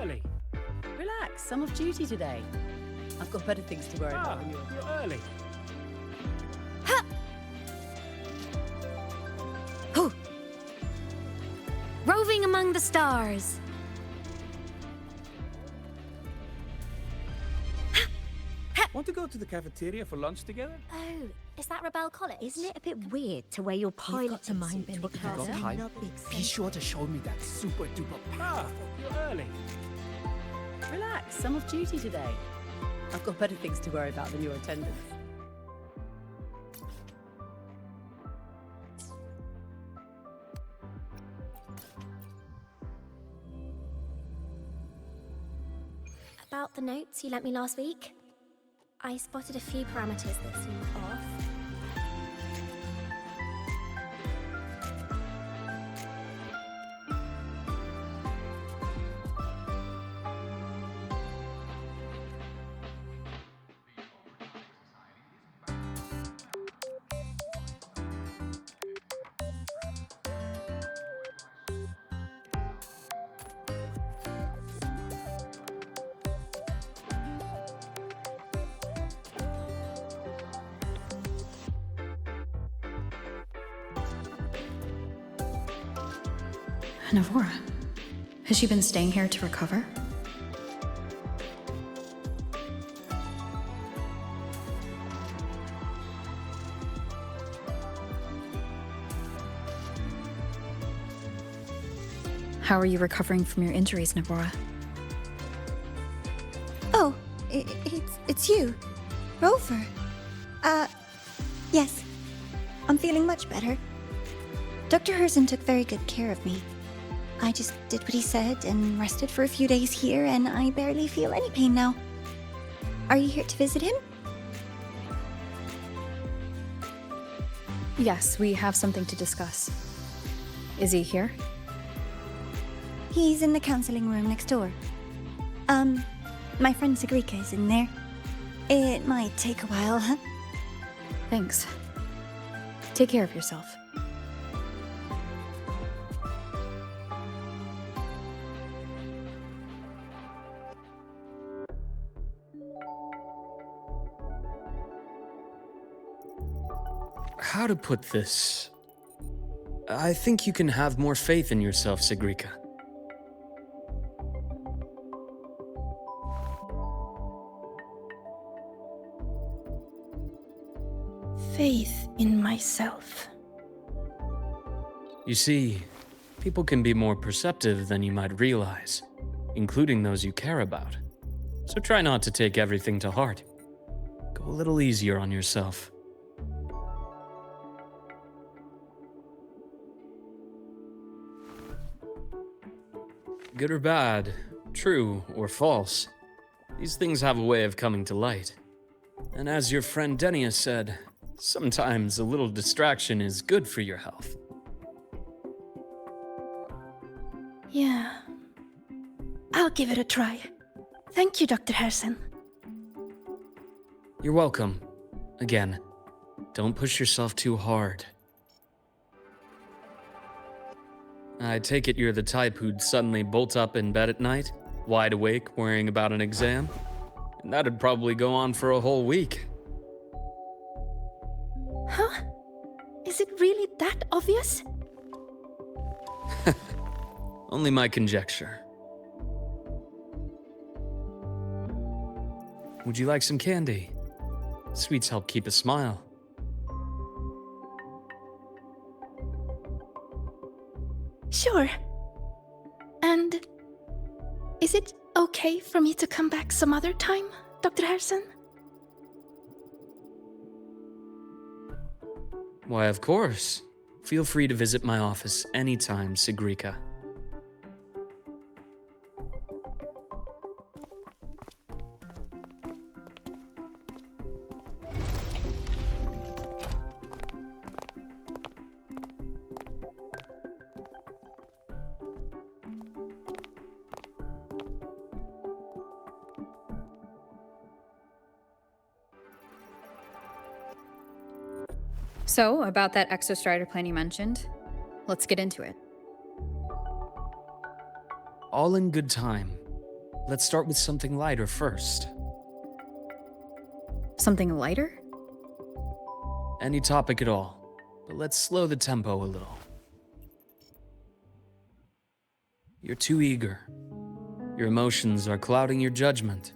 early. Relax, I'm off duty today. I've got better things to worry about than You're early. Ha! Oh. Roving among the stars. Want to go to the cafeteria for lunch together? Oh, is that Rebel College? Isn't it a bit weird to wear your pilot to mind suit Benny because Carter. I'm Time. not big Be sure to show me that super duper power. You're early. Relax, I'm off duty today. I've got better things to worry about than your attendance. About the notes you lent me last week, I spotted a few parameters that seem off. Navora, has she been staying here to recover? How are you recovering from your injuries, Navora? Oh, it's you, Rover. Yes. I'm feeling much better. Dr. Herson took very good care of me. I just did what he said and rested for a few days here, and I barely feel any pain now. Are you here to visit him? Yes, we have something to discuss. Is he here? He's in the counseling room next door. My friend Sigrika is in there. It might take a while, huh? Thanks. Take care of yourself. How to put this? I think you can have more faith in yourself, Sigrika. Faith in myself. You see, people can be more perceptive than you might realize, including those you care about. So try not to take everything to heart. Go a little easier on yourself. Good or bad, true or false, these things have a way of coming to light. And as your friend Denia said, sometimes a little distraction is good for your health. Yeah. I'll give it a try. Thank you, Dr. Herson. You're welcome. Again, don't push yourself too hard. I take it you're the type who'd suddenly bolt up in bed at night, wide awake, worrying about an exam? And that'd probably go on for a whole week. Huh? Is it really that obvious? Only my conjecture. Would you like some candy? Sweets help keep a smile. Sure. And is it okay for me to come back some other time, Dr. Herson? Why, of course. Feel free to visit my office anytime, Sigrika. So, about that exostrider plan you mentioned, let's get into it. All in good time. let's start with something lighter first. Something lighter? Any topic at all, but let's slow the tempo a little. You're too eager. Your emotions are clouding your judgment.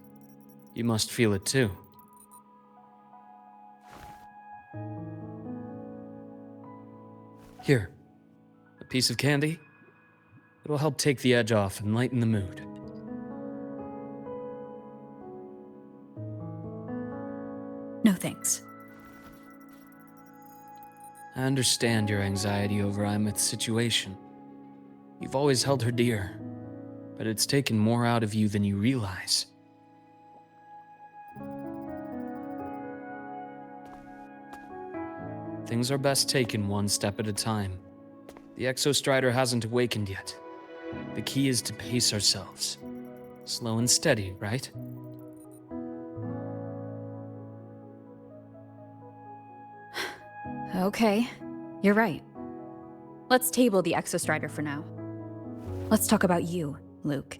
You must feel it too. Here, a piece of candy. It'll help take the edge off and lighten the mood. No thanks. I understand your anxiety over Imeth's situation. You've always held her dear, but it's taken more out of you than you realize. Things are best taken one step at a time. The Exostrider hasn't awakened yet. The key is to pace ourselves. Slow and steady, right? Okay, you're right. Let's table the Exostrider for now. Let's talk about you, Luuk.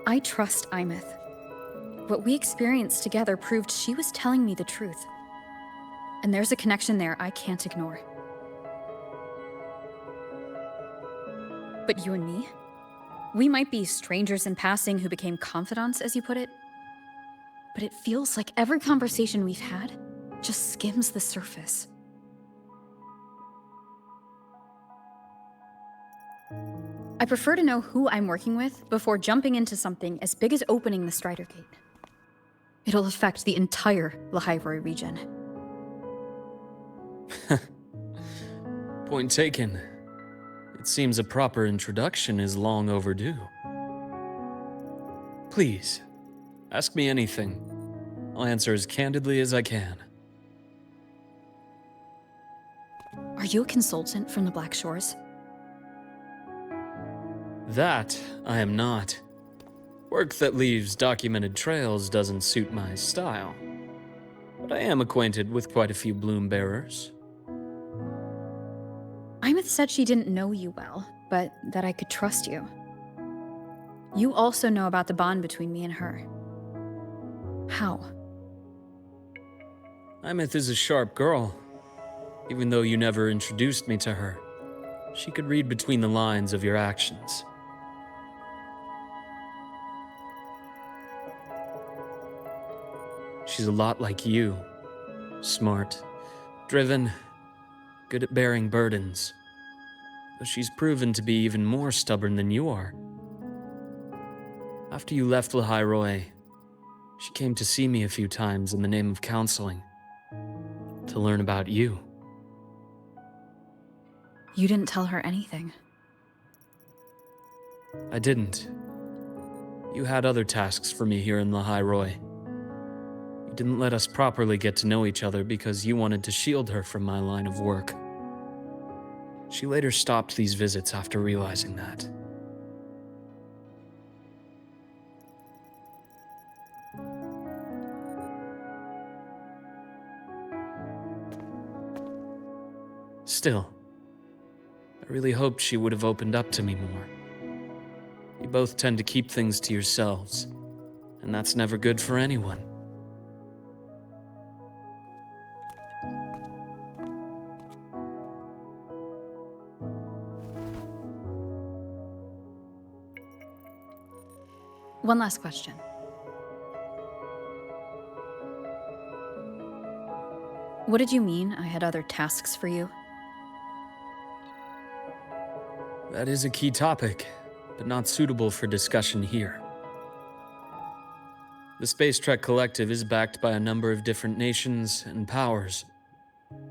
I trust Imeth. What we experienced together proved she was telling me the truth. And there's a connection there I can't ignore. But you and me? We might be strangers in passing who became confidants, as you put it. But it feels like every conversation we've had just skims the surface. I prefer to know who I'm working with before jumping into something as big as opening the Strider Gate. It'll affect the entire Lahairoi region. Point taken. It seems a proper introduction is long overdue. Please, ask me anything. I'll answer as candidly as I can. Are you a consultant from the Black Shores? That I am not. Work that leaves documented trails doesn't suit my style. But I am acquainted with quite a few bloom bearers. Imeth said she didn't know you well, but that I could trust you. You also know about the bond between me and her. How? Imeth is a sharp girl. Even though you never introduced me to her, she could read between the lines of your actions. She's a lot like you. Smart, driven, good at bearing burdens. Though she's proven to be even more stubborn than you are. After you left Lahairoi, she came to see me a few times in the name of counseling. To learn about you. You didn't tell her anything. I didn't. You had other tasks for me here in Lahairoi. You didn't let us properly get to know each other because you wanted to shield her from my line of work. She later stopped these visits after realizing that. Still, I really hoped she would have opened up to me more. You both tend to keep things to yourselves, and that's never good for anyone. One last question. What did you mean I had other tasks for you? That is a key topic, but not suitable for discussion here. The Space Trek Collective is backed by a number of different nations and powers.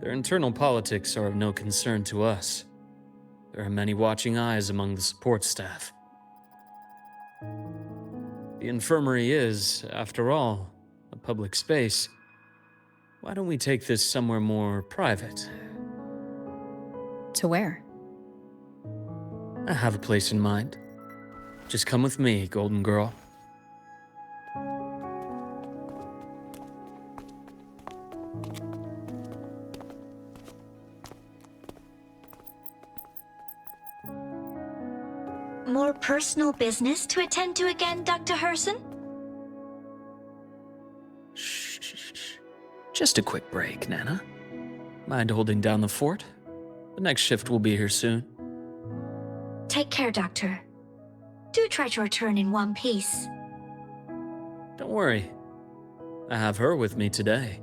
Their internal politics are of no concern to us. There are many watching eyes among the support staff. The infirmary is, after all, a public space. Why don't we take this somewhere more private? To where? I have a place in mind. Just come with me, Golden Girl. more personal business to attend to again, Dr. Herson? Shh. Just a quick break, Nana. Mind holding down the fort? The next shift will be here soon. Take care, Doctor. Do try to return in one piece. Don't worry. I have her with me today.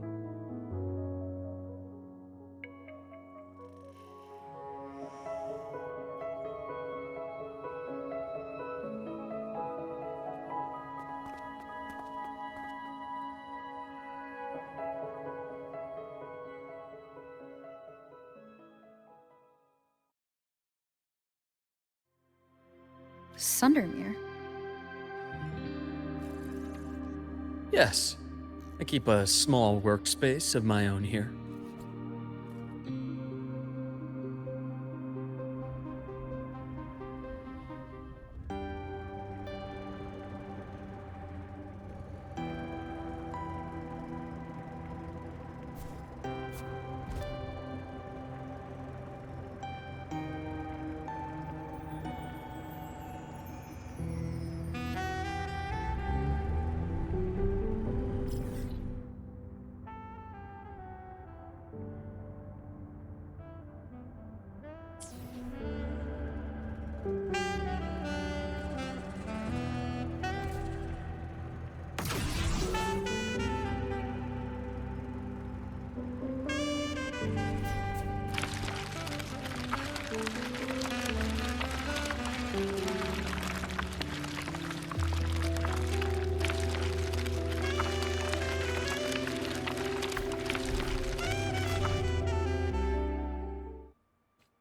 Sundermere? Yes. I keep a small workspace of my own here.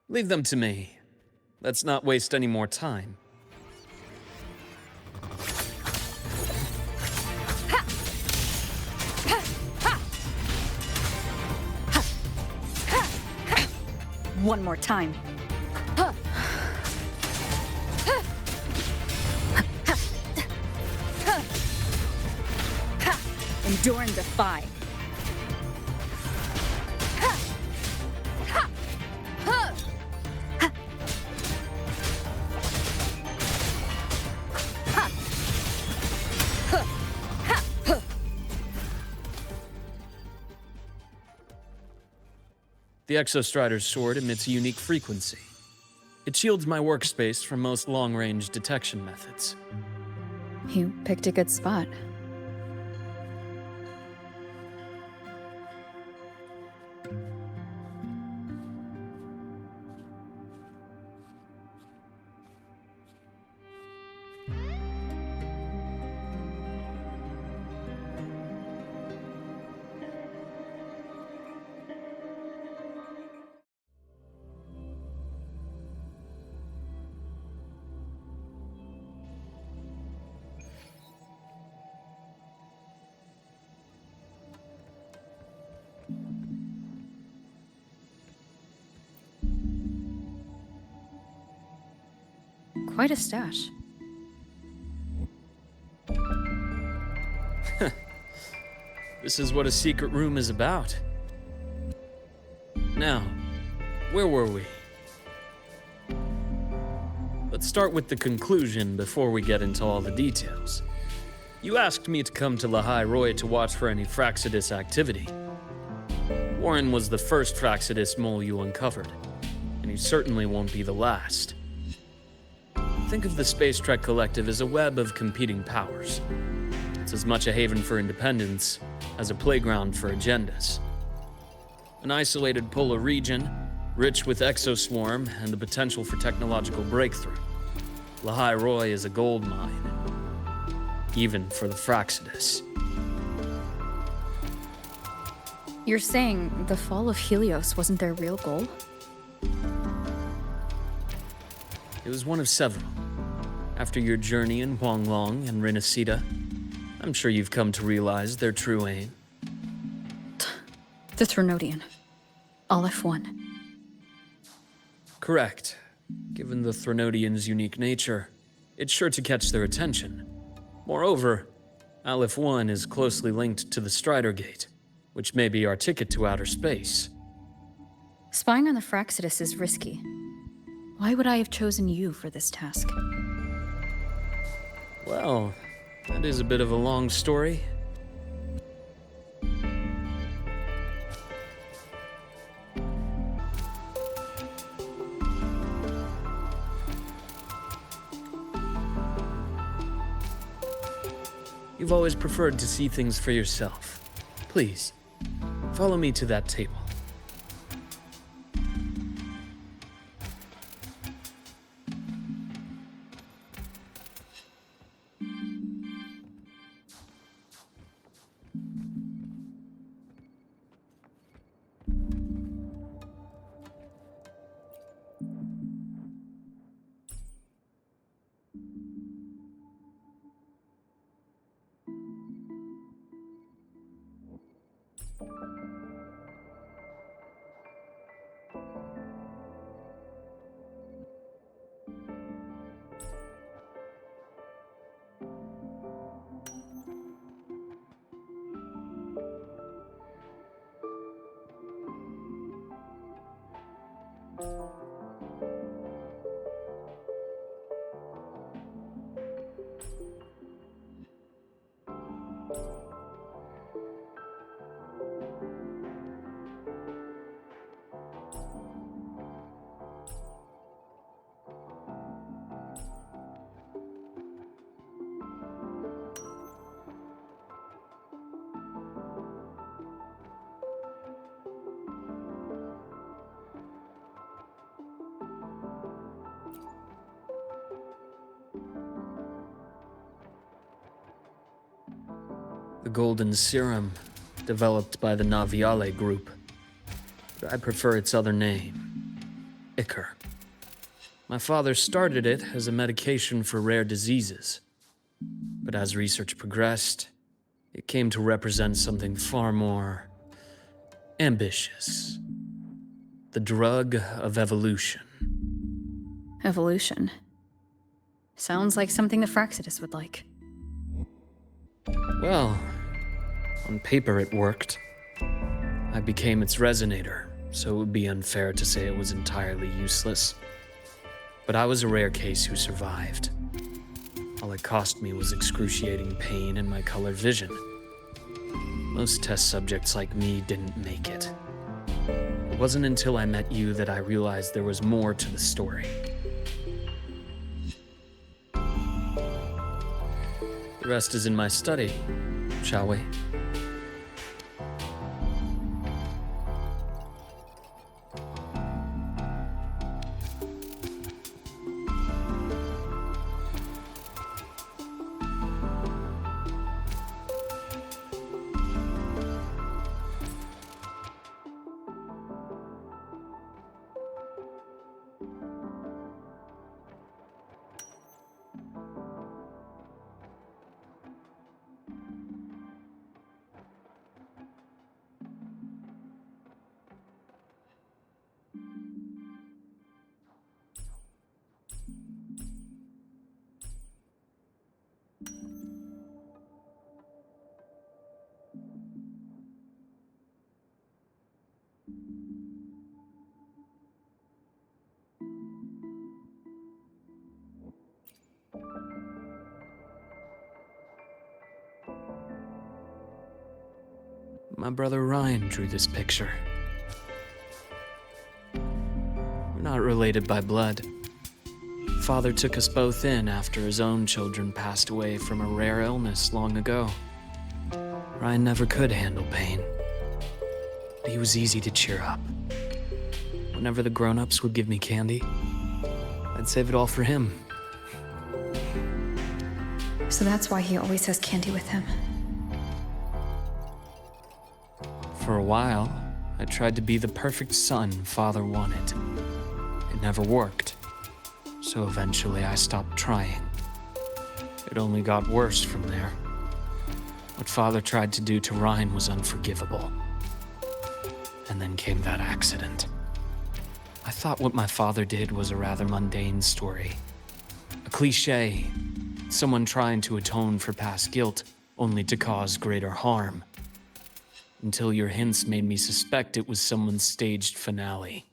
Leave them to me. Let's not waste any more time. One more time. Endure and defy. The Exostrider's sword emits a unique frequency. It shields my workspace from most long-range detection methods. You picked a good spot. Quite a stash. This is what a secret room is about. Now, where were we? Let's start with the conclusion before we get into all the details. You asked me to come to Lahai Roy to watch for any Fraxidus activity. Warren was the first Fraxidus mole you uncovered, and he certainly won't be the last. Think of the Space Trek Collective as a web of competing powers. It's as much a haven for independence as a playground for agendas. An isolated polar region, rich with exoswarm and the potential for technological breakthrough. Lahai Roy is a gold mine, even for the Fraxidus. You're saying the fall of Helios wasn't their real goal? It was one of several. After your journey in Huanglong and Renacida, I'm sure you've come to realize their true aim. The Trinodian. Aleph 1. Correct. Given the Trinodian's unique nature, it's sure to catch their attention. Moreover, Aleph 1 is closely linked to the Strider Gate, which may be our ticket to outer space. Spying on the Fraxidus is risky. Why would I have chosen you for this task? Well, that is a bit of a long story. You've always preferred to see things for yourself. Please, follow me to that table. The golden serum, developed by the Naviale group. But I prefer its other name, Ichor. My father started it as a medication for rare diseases. But as research progressed, it came to represent something far more ambitious. The drug of evolution. Evolution. Sounds like something the Fraxidus would like. Well, on paper it worked. I became its resonator, so it would be unfair to say it was entirely useless. But I was a rare case who survived. All it cost me was excruciating pain and my colored vision. Most test subjects like me didn't make it. It wasn't until I met you that I realized there was more to the story. The rest is in my study, shall we? My brother Ryan drew this picture. We're not related by blood. Father took us both in after his own children passed away from a rare illness long ago. Ryan never could handle pain, but he was easy to cheer up. Whenever the grown-ups would give me candy, I'd save it all for him. So that's why he always has candy with him. For a while, I tried to be the perfect son Father wanted. It never worked, so eventually I stopped trying. It only got worse from there. What Father tried to do to Ryan was unforgivable. And then came that accident. I thought what my father did was a rather mundane story. A cliché, someone trying to atone for past guilt, only to cause greater harm. Until your hints made me suspect it was someone's staged finale.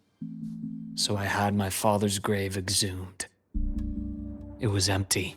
So I had my father's grave exhumed. It was empty.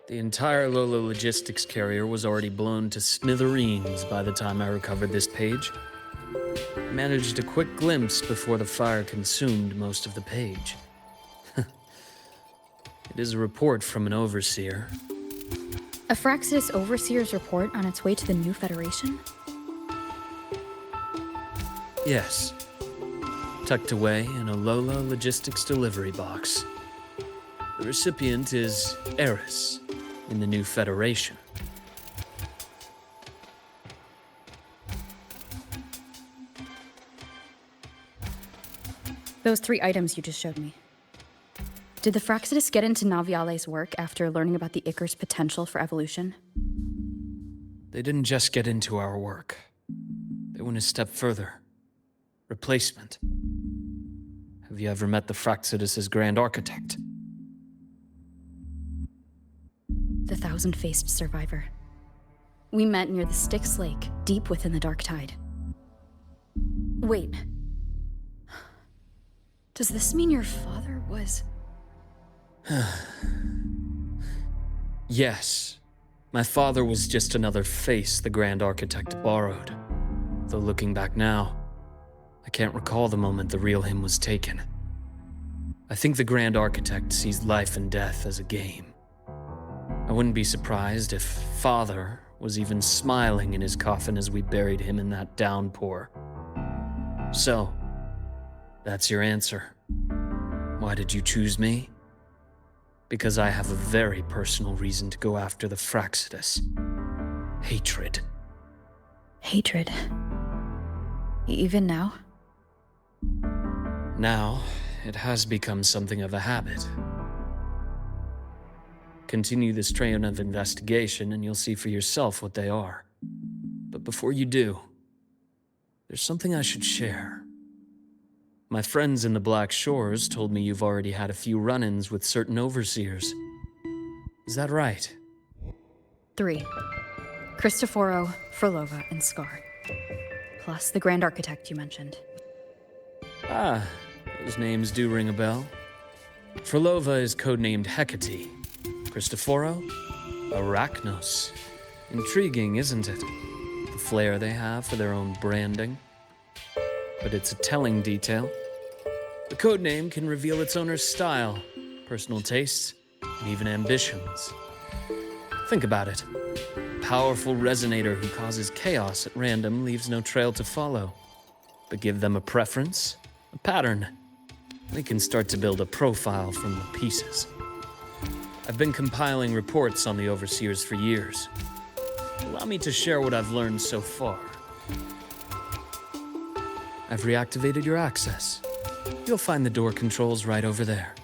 The entire Lola logistics carrier was already blown to smithereens by the time I recovered this page. I managed a quick glimpse before the fire consumed most of the page. It is a report from an overseer. A Fraxidus Overseer's report on its way to the new Federation? Yes. Tucked away in a Lola logistics delivery box. The recipient is Eris in the new Federation. Those 3 items you just showed me. Did the Fraxidus get into Naviale's work after learning about the Icar's potential for evolution? They didn't just get into our work. They went a step further. Replacement. Have you ever met the Fraxidus' Grand Architect? The thousand-faced survivor. We met near the Styx Lake, deep within the Dark Tide. Wait. Does this mean your father was... Yes. My father was just another face the Grand Architect borrowed. Though looking back now, I can't recall the moment the real him was taken. I think the Grand Architect sees life and death as a game. I wouldn't be surprised if Father was even smiling in his coffin as we buried him in that downpour. So, that's your answer. Why did you choose me? Because I have a very personal reason to go after the Fraxidus. Hatred. Hatred. Even now? Now, it has become something of a habit. Continue this train of investigation and you'll see for yourself what they are. But before you do, there's something I should share. My friends in the Black Shores told me you've already had a few run-ins with certain overseers. Is that right? 3. Cristoforo, Frolova, and Scar. Plus the Grand Architect you mentioned. Ah, those names do ring a bell. Frolova is codenamed Hecate. Cristoforo? Arachnos. Intriguing, isn't it? The flair they have for their own branding. But it's a telling detail. The codename can reveal its owner's style, personal tastes, and even ambitions. Think about it. A powerful resonator who causes chaos at random leaves no trail to follow. But give them a preference, a pattern. They can start to build a profile from the pieces. I've been compiling reports on the Overseers for years. Allow me to share what I've learned so far. I've reactivated your access. You'll find the door controls right over there.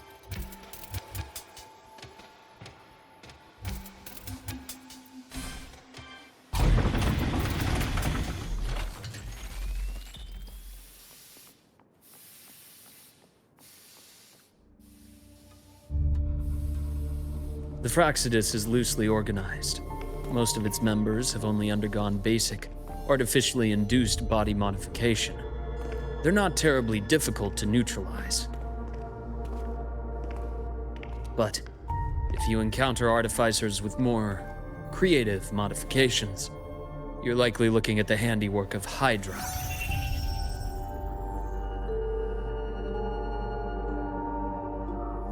The Fraxidus is loosely organized. Most of its members have only undergone basic, artificially induced body modification. They're not terribly difficult to neutralize. But if you encounter artificers with more creative modifications, you're likely looking at the handiwork of Hydra.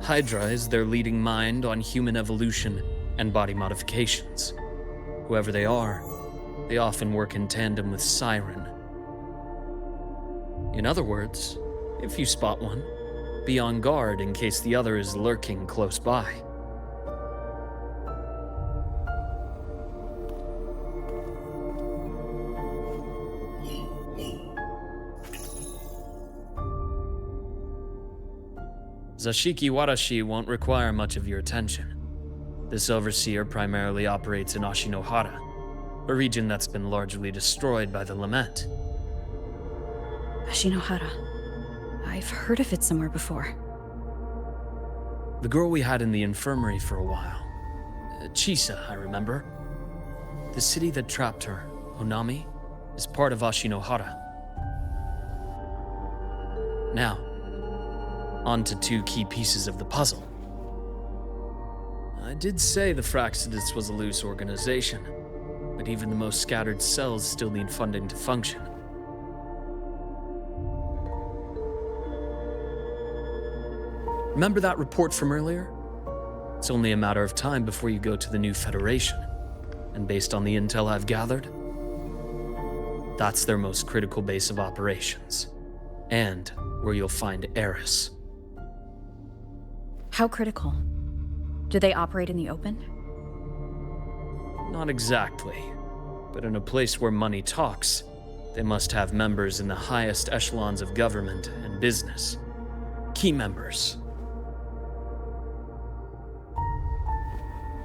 Hydra is their leading mind on human evolution and body modifications. Whoever they are, they often work in tandem with Siren. In other words, if you spot one, be on guard in case the other is lurking close by. Zashiki Warashi won't require much of your attention. This overseer primarily operates in Ashinohara, a region that's been largely destroyed by the Lament. Ashinohara. I've heard of it somewhere before. The girl we had in the infirmary for a while. Chisa, I remember. The city that trapped her, Honami, is part of Ashinohara. Now, on to two key pieces of the puzzle. I did say the Fraxidus was a loose organization, but even the most scattered cells still need funding to function. Remember that report from earlier? It's only a matter of time before you go to the new Federation. And based on the intel I've gathered, that's their most critical base of operations. And where you'll find Eris. How critical? Do they operate in the open? Not exactly. But in a place where money talks, they must have members in the highest echelons of government and business. Key members.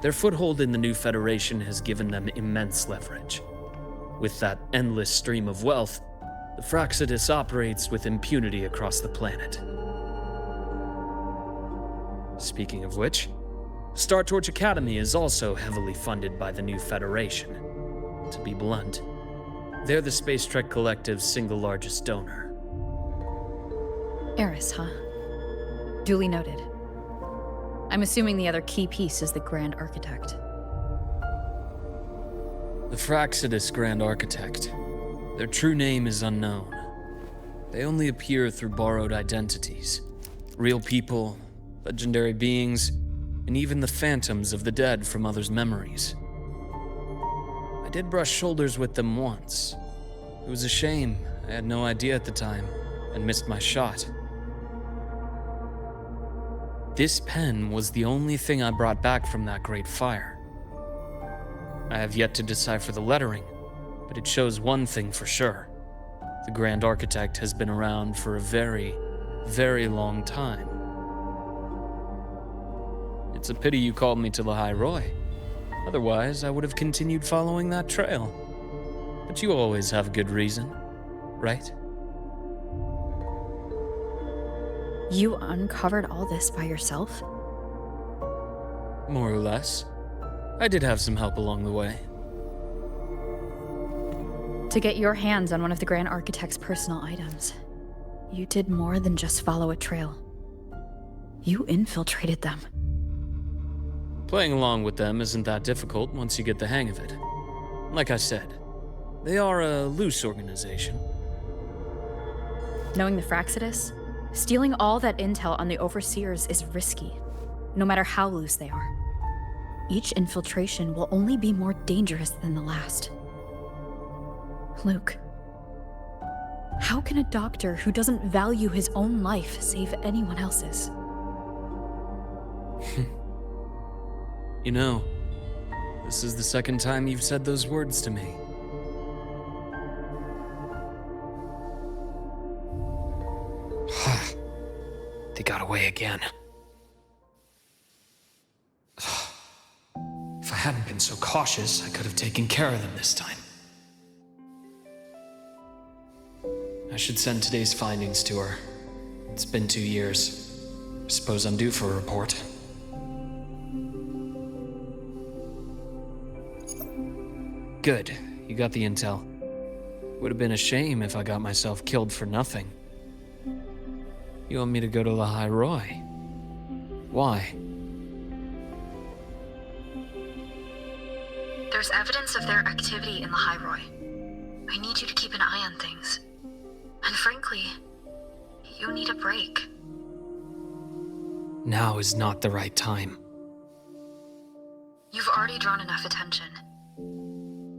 Their foothold in the new Federation has given them immense leverage. With that endless stream of wealth, the Fraxidus operates with impunity across the planet. Speaking of which, Star Torch Academy is also heavily funded by the new Federation. To be blunt, they're the Space Trek Collective's single largest donor. Eris, huh? Duly noted. I'm assuming the other key piece is the Grand Architect. The Fraxidus Grand Architect. Their true name is unknown. They only appear through borrowed identities. Real people, legendary beings, and even the phantoms of the dead from others' memories. I did brush shoulders with them once. It was a shame. I had no idea at the time, and missed my shot. This pen was the only thing I brought back from that great fire. I have yet to decipher the lettering, but it shows one thing for sure. The Grand Architect has been around for a very, very long time. It's a pity you called me to the High Roy. Otherwise, I would have continued following that trail. But you always have a good reason, right? You uncovered all this by yourself? More or less. I did have some help along the way. To get your hands on one of the Grand Architect's personal items, you did more than just follow a trail. You infiltrated them. Playing along with them isn't that difficult once you get the hang of it. Like I said, they are a loose organization. Knowing the Fraxidus, stealing all that intel on the Overseers is risky, no matter how loose they are. Each infiltration will only be more dangerous than the last. Luuk, how can a doctor who doesn't value his own life save anyone else's? You know, this is the second time you've said those words to me. They got away again. If I hadn't been so cautious, I could have taken care of them this time. I should send today's findings to her. It's been 2 years. I suppose I'm due for a report. Good. You got the intel. Would have been a shame if I got myself killed for nothing. You want me to go to the High Roy? Why? There's evidence of their activity in the High Roy. I need you to keep an eye on things. And frankly, you need a break. Now is not the right time. You've already drawn enough attention.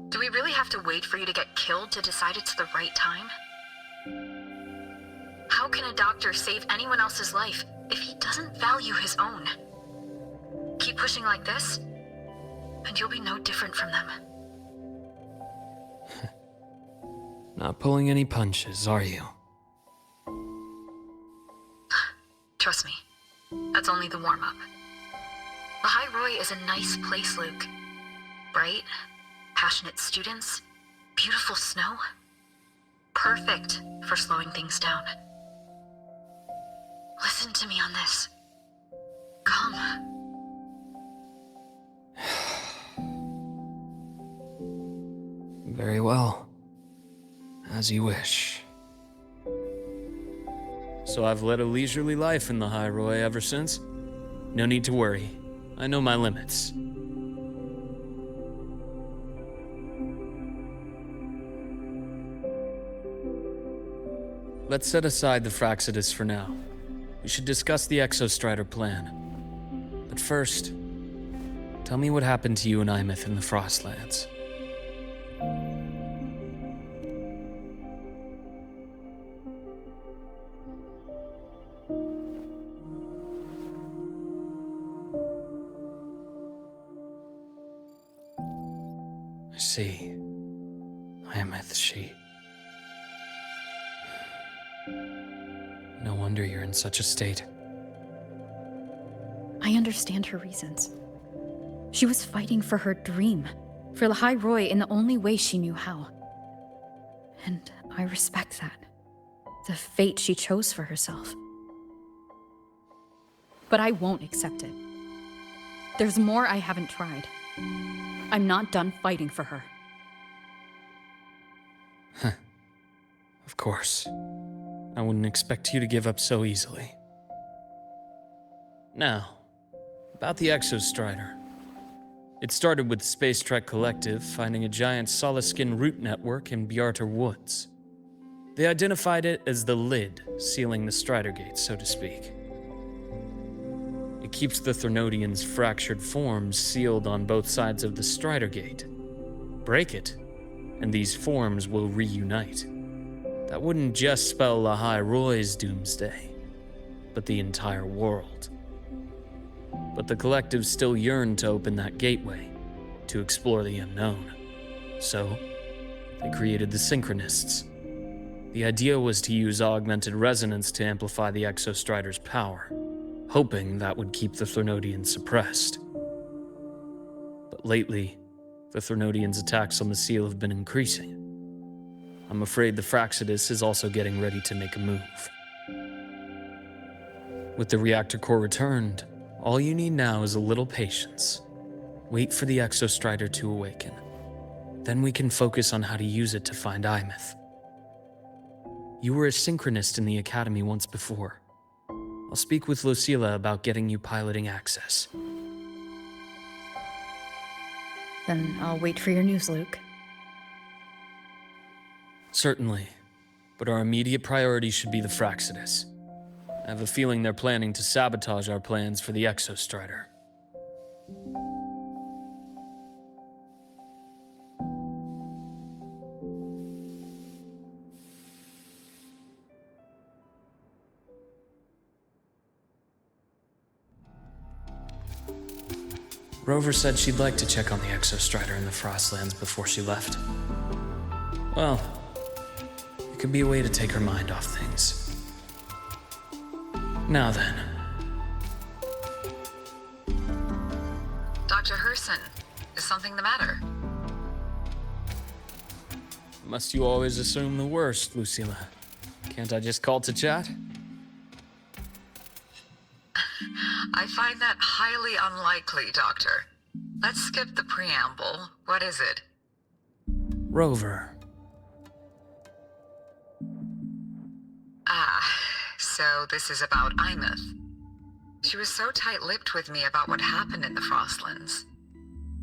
Do we really have to wait for you to get killed to decide it's the right time? How can a doctor save anyone else's life if he doesn't value his own? Keep pushing like this, and you'll be no different from them. Not pulling any punches, are you? Trust me, that's only the warm-up. The High Roy is a nice place, Luuk. Bright, passionate students, beautiful snow. Perfect for slowing things down. Listen to me on this. Come. Very well. As you wish. So I've led a leisurely life in the High Roy ever since. No need to worry. I know my limits. Let's set aside the Fraxidus for now. We should discuss the Exostrider plan. But first, tell me what happened to you and Imeth in the Frostlands. I see. Imeth, she... No wonder you're in such a state. I understand her reasons. She was fighting for her dream, for the High Roy in the only way she knew how. And I respect that. The fate she chose for herself. But I won't accept it. There's more I haven't tried. I'm not done fighting for her. Of course. I wouldn't expect you to give up so easily. Now, about the Exostrider. It started with the Space Trek Collective finding a giant Solaskin root network in Bjartar Woods. They identified it as the lid, sealing the Strider Gate, so to speak. It keeps the Threnodians' fractured forms sealed on both sides of the Strider Gate. Break it, and these forms will reunite. That wouldn't just spell the High Roy's doomsday, but the entire world. But the Collective still yearned to open that gateway, to explore the unknown. So, they created the Synchronists. The idea was to use augmented resonance to amplify the Exostrider's power, hoping that would keep the Threnodians suppressed. But lately, the Threnodians' attacks on the seal have been increasing. I'm afraid the Fraxidus is also getting ready to make a move. With the reactor core returned, all you need now is a little patience. Wait for the Exostrider to awaken. Then we can focus on how to use it to find Imeth. You were a synchronist in the Academy once before. I'll speak with Lucilla about getting you piloting access. Then I'll wait for your news, Luke. Certainly, but our immediate priority should be the Fraxidus. I have a feeling they're planning to sabotage our plans for the Exostrider. Rover said she'd like to check on the Exostrider in the Frostlands before she left. Well, it could be a way to take her mind off things. Now then. Dr. Herson, is something the matter? Must you always assume the worst, Lucilla? Can't I just call to chat? I find that highly unlikely, Doctor. Let's skip the preamble. What is it? Rover. Ah, so this is about Imeth. She was so tight-lipped with me about what happened in the Frostlands.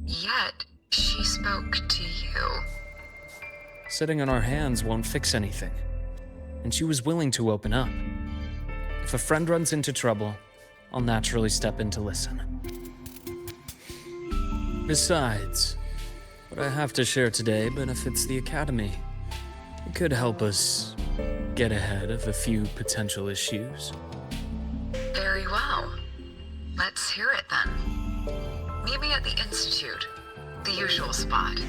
Yet, she spoke to you. Sitting on our hands won't fix anything. And she was willing to open up. If a friend runs into trouble, I'll naturally step in to listen. Besides, what I have to share today benefits the Academy. It could help us get ahead of a few potential issues. Very well. Let's hear it then. Meet me at the Institute, the usual spot.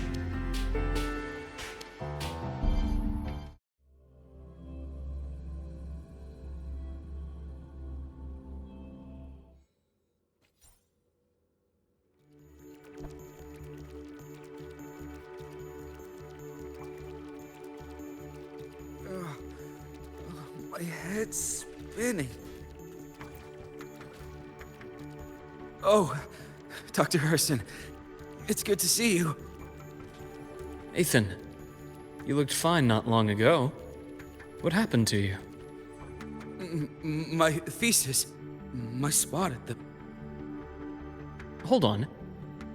My head's spinning. Oh, Dr. Herson. It's good to see you. Ethan, you looked fine not long ago. What happened to you? My thesis. My spot at the... Hold on.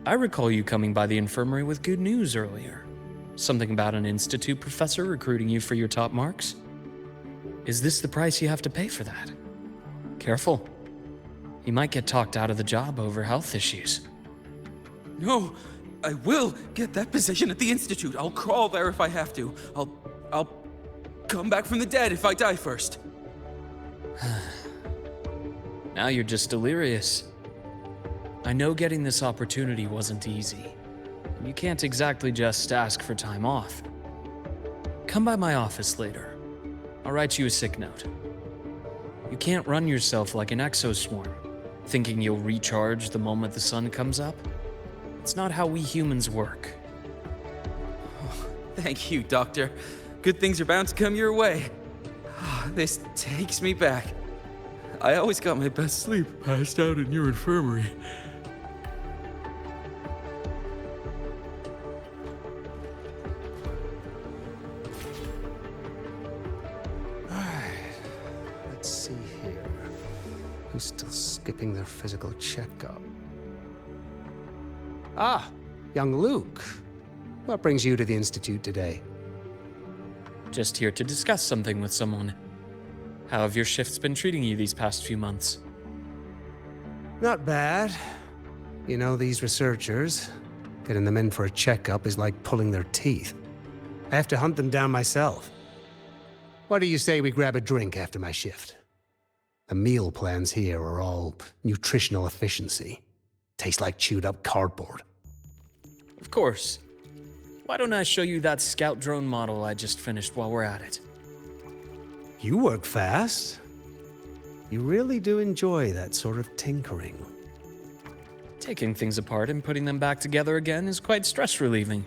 I recall you coming by the infirmary with good news earlier. Something about an institute professor recruiting you for your top marks? Is this the price you have to pay for that? Careful. You might get talked out of the job over health issues. No, I will get that position at the institute. I'll crawl there if I have to. I'll come back from the dead if I die first. Now you're just delirious. I know getting this opportunity wasn't easy. You can't exactly just ask for time off. Come by my office later. I'll write you a sick note. You can't run yourself like an exoswarm, thinking you'll recharge the moment the sun comes up. It's not how we humans work. Oh, thank you, Doctor. Good things are bound to come your way. This takes me back. I always got my best sleep passed out in your infirmary. Let's see here. Who's still skipping their physical checkup? Ah, young Luke. What brings you to the Institute today? Just here to discuss something with someone. How have your shifts been treating you these past few months? Not bad. You know, these researchers, getting them in for a checkup is like pulling their teeth. I have to hunt them down myself. What do you say we grab a drink after my shift? The meal plans here are all nutritional efficiency. Tastes like chewed up cardboard. Of course. Why don't I show you that scout drone model I just finished while we're at it? You work fast. You really do enjoy that sort of tinkering. Taking things apart and putting them back together again is quite stress relieving.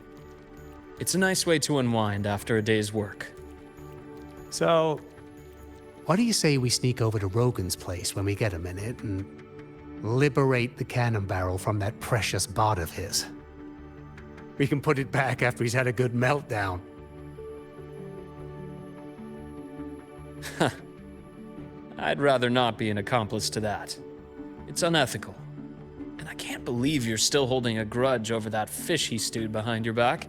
It's a nice way to unwind after a day's work. So, what do you say we sneak over to Rogan's place when we get a minute and liberate the cannon barrel from that precious bot of his? We can put it back after he's had a good meltdown. I'd rather not be an accomplice to that. It's unethical. And I can't believe you're still holding a grudge over that fish he stewed behind your back.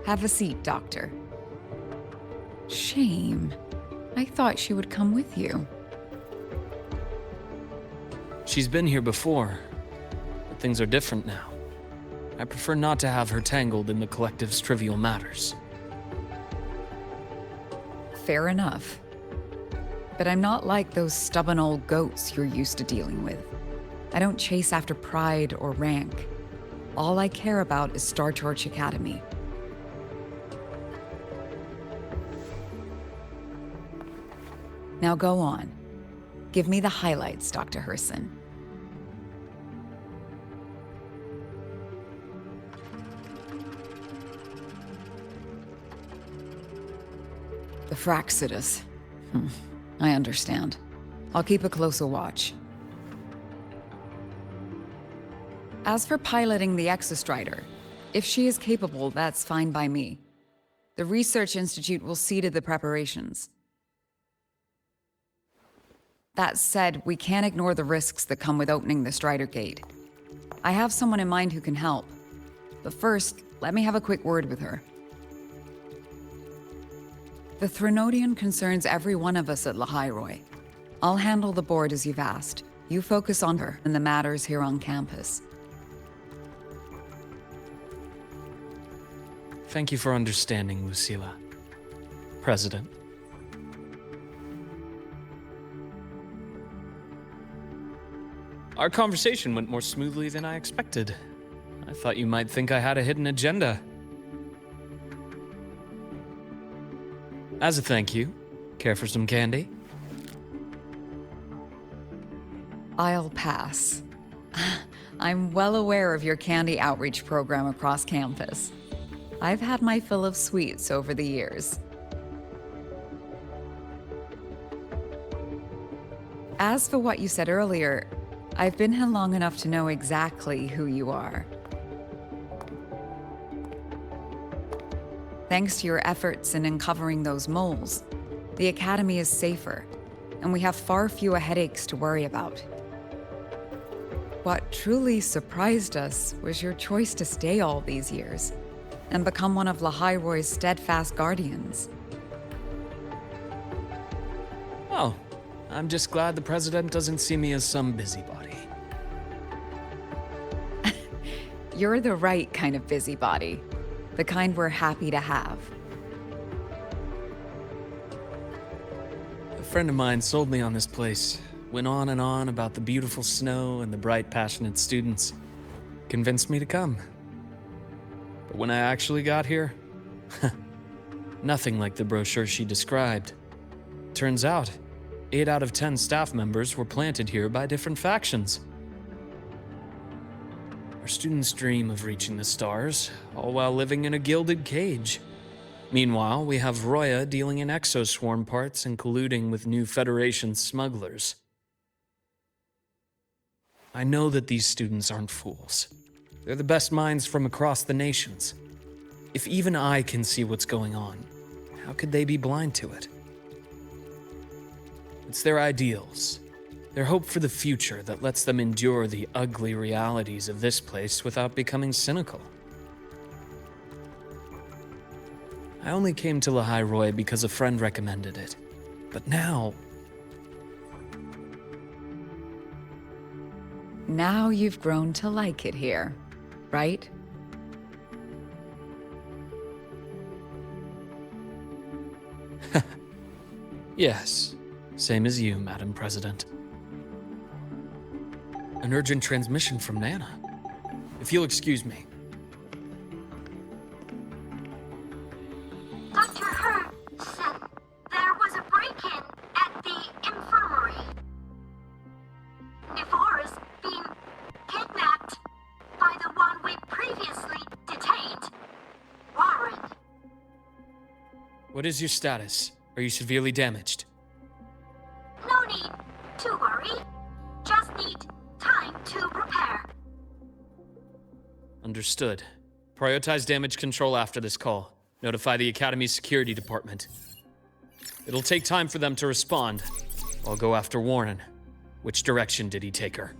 Have a seat, Doctor. Shame. I thought she would come with you. She's been here before, but things are different now. I prefer not to have her tangled in the collective's trivial matters. Fair enough. But I'm not like those stubborn old goats you're used to dealing with. I don't chase after pride or rank. All I care about is Star Torch Academy. Now go on. Give me the highlights, Dr. Herson. The Fraxidus. I understand. I'll keep a closer watch. As for piloting the Exostrider, if she is capable, that's fine by me. The Research Institute will see to the preparations. That said, we can't ignore the risks that come with opening the Strider Gate. I have someone in mind who can help. But first, let me have a quick word with her. The Threnodian concerns every one of us at Lahairoi. I'll handle the board as you've asked. You focus on her and the matters here on campus. Thank you for understanding, Lucilla. President. Our conversation went more smoothly than I expected. I thought you might think I had a hidden agenda. As a thank you, care for some candy? I'll pass. I'm well aware of your candy outreach program across campus. I've had my fill of sweets over the years. As for what you said earlier, I've been here long enough to know exactly who you are. Thanks to your efforts in uncovering those moles, the Academy is safer, and we have far fewer headaches to worry about. What truly surprised us was your choice to stay all these years and become one of Lahai-Roy's steadfast guardians. Oh, I'm just glad the President doesn't see me as some busybody. You're the right kind of busybody, the kind we're happy to have. A friend of mine sold me on this place. Went on and on about the beautiful snow and the bright, passionate students. Convinced me to come. But when I actually got here, nothing like the brochure she described. Turns out, 8 out of 10 staff members were planted here by different factions. Our students dream of reaching the stars, all while living in a gilded cage. Meanwhile, we have Roya dealing in exoswarm parts and colluding with new Federation smugglers. I know that these students aren't fools. They're the best minds from across the nations. If even I can see what's going on, how could they be blind to it? It's their ideals, their hope for the future that lets them endure the ugly realities of this place without becoming cynical. I only came to Lahai-Roy because a friend recommended it. But now you've grown to like it here, right? Yes, same as you, Madam President. An urgent transmission from Nana. If you'll excuse me. Dr. Hurd said there was a break-in at the infirmary. Nevora's being kidnapped by the one we previously detained, Warren. What is your status? Are you severely damaged? No need to worry. Just need time to repair. Understood. Prioritize damage control after this call. Notify the Academy's security department. It'll take time for them to respond. I'll go after Warren. Which direction did he take her?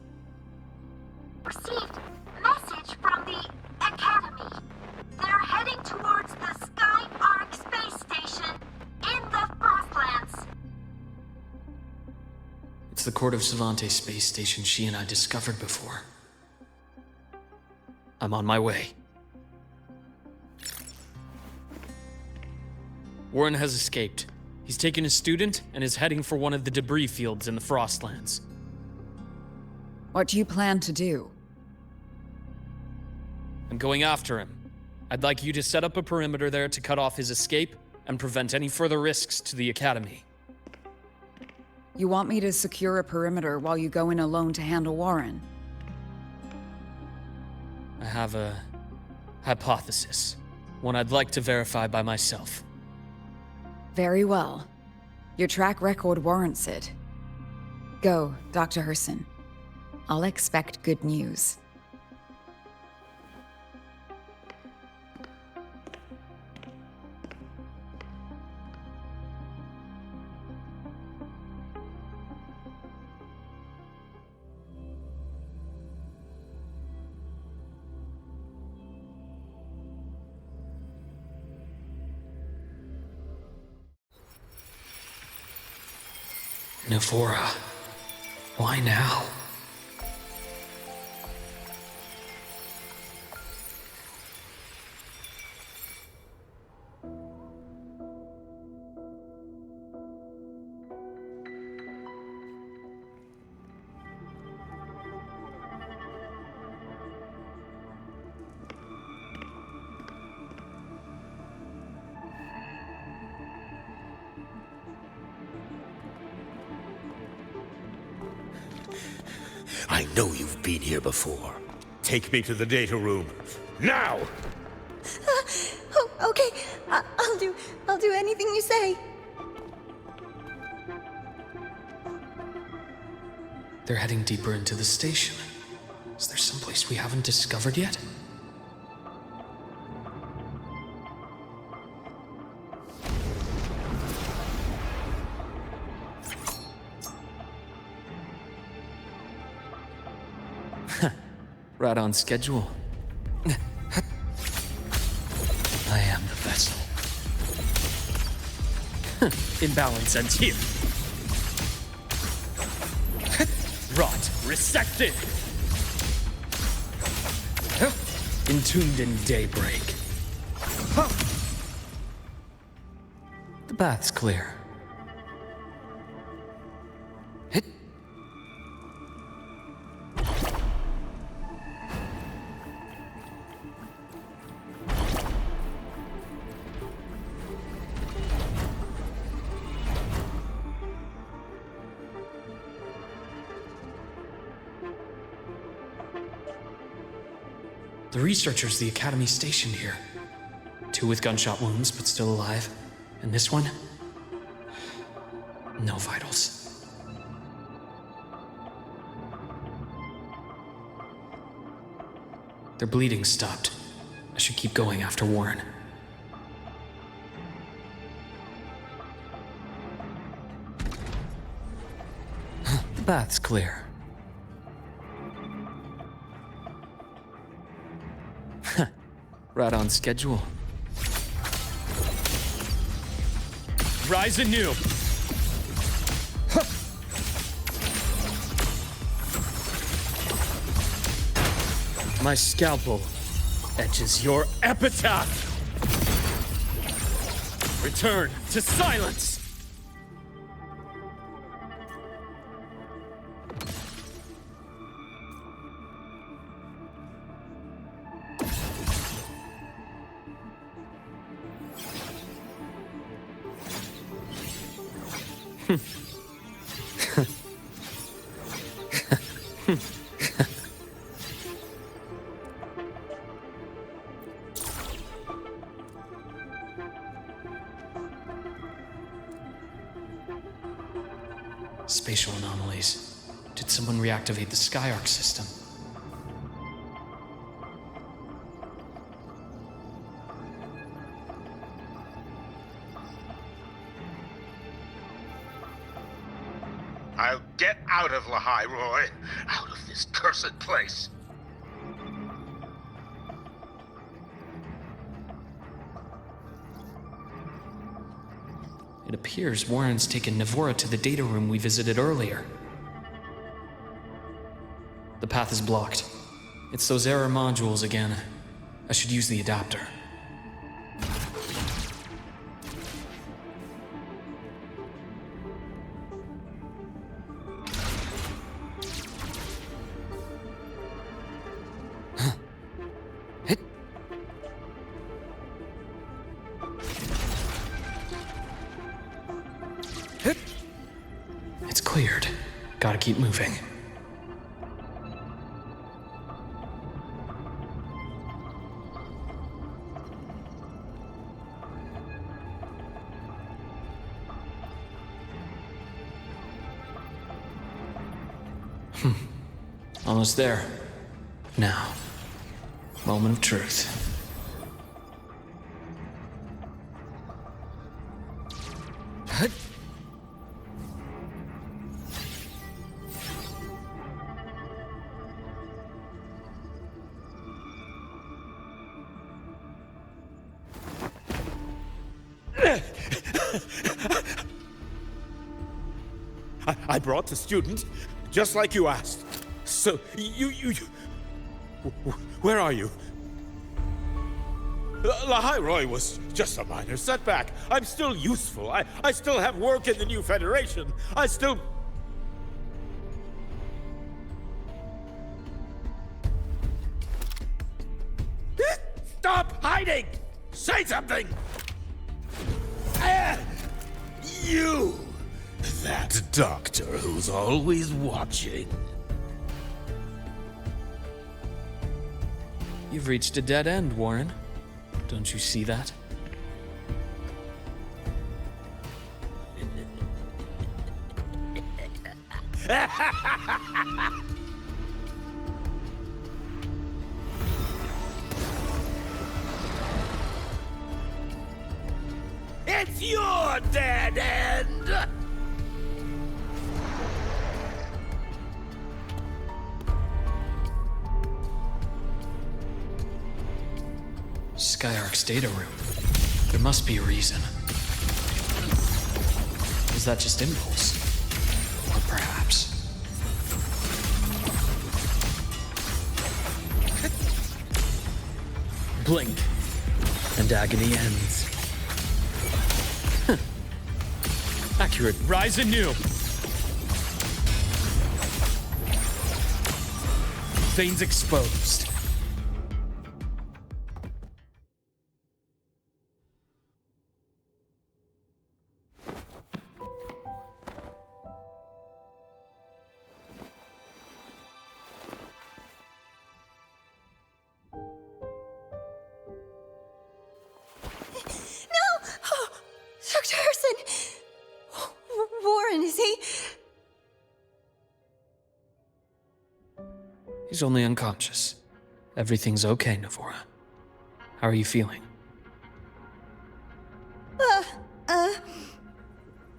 Received message from the Academy. They're heading towards the Sky Arc space station in the Frostlands. It's the Court of Savante space station she and I discovered before. I'm on my way. Warren has escaped. He's taken a student and is heading for one of the debris fields in the Frostlands. What do you plan to do? I'm going after him. I'd like you to set up a perimeter there to cut off his escape and prevent any further risks to the Academy. You want me to secure a perimeter while you go in alone to handle Warren? I have a hypothesis. One I'd like to verify by myself. Very well. Your track record warrants it. Go, Dr. Herson. I'll expect good news. Nevora, why now? I know you've been here before. Take me to the data room. Now! Oh, okay. I'll do anything you say. They're heading deeper into the station. Is there someplace we haven't discovered yet? Right on schedule. I am the vessel. Imbalance ends here. Rot resected. Entombed in daybreak. The bath's clear. Hit. The researchers the Academy stationed here. 2 with gunshot wounds, but still alive. And this one? No vitals. Their bleeding stopped. I should keep going after Warren. The bath's clear. Right on schedule. Rise anew. My scalpel etches your epitaph. Return to silence. Spatial anomalies. Did someone reactivate the Skyarc system? I'll get out of Lahai, Roy. Out of this cursed place. It appears Warren's taken Navora to the data room we visited earlier. The path is blocked. It's those error modules again. I should use the adapter. It's cleared. Gotta keep moving. Almost there. Now, moment of truth. I brought the student, just like you asked. So, you... Where are you? Lahai Roy was just a minor setback. I'm still useful. I still have work in the new Federation. I still... Stop hiding! Say something! You! That doctor who's always watching. You've reached a dead end, Warren. Don't you see that? It's your dead end! Skyark's data room. There must be a reason. Is that just impulse? Or perhaps... Blink, and agony ends. Accurate. Rise anew. Veins exposed. Dr. Herson! Warren, is he? He's only unconscious. Everything's okay, Navora. How are you feeling?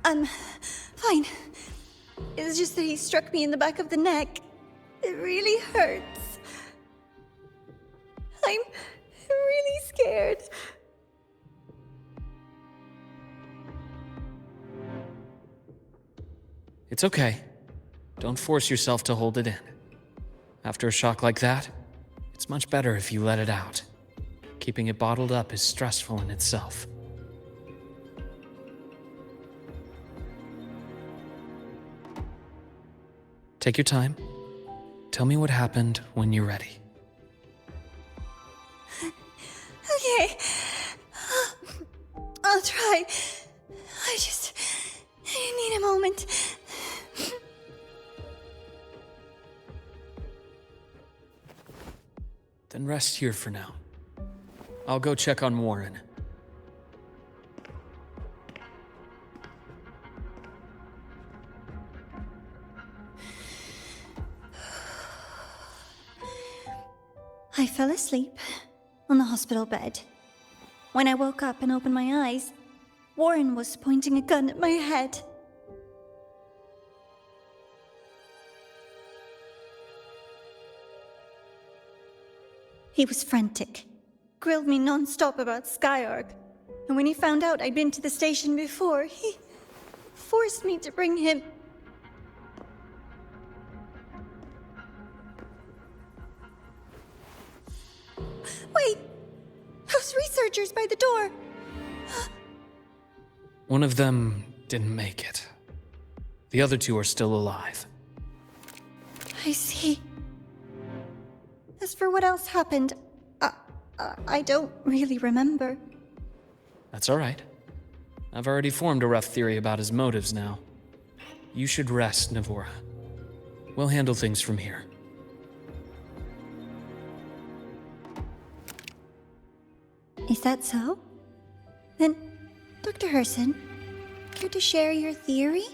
I'm fine. It's just that he struck me in the back of the neck. It really hurts. I'm really scared. It's okay. Don't force yourself to hold it in. After a shock like that, it's much better if you let it out. Keeping it bottled up is stressful in itself. Take your time. Tell me what happened when you're ready. Okay. I'll try. I need a moment. Then rest here for now. I'll go check on Warren. I fell asleep on the hospital bed. When I woke up and opened my eyes, Warren was pointing a gun at my head. He was frantic, grilled me non-stop about Skyark, and when he found out I'd been to the station before, he forced me to bring him. Wait! Those researchers by the door! One of them didn't make it. The other two are still alive. I see. As for what else happened, I don't really remember. That's all right. I've already formed a rough theory about his motives now. You should rest, Navora. We'll handle things from here. Is that so? Then, Dr. Herson, care to share your theory?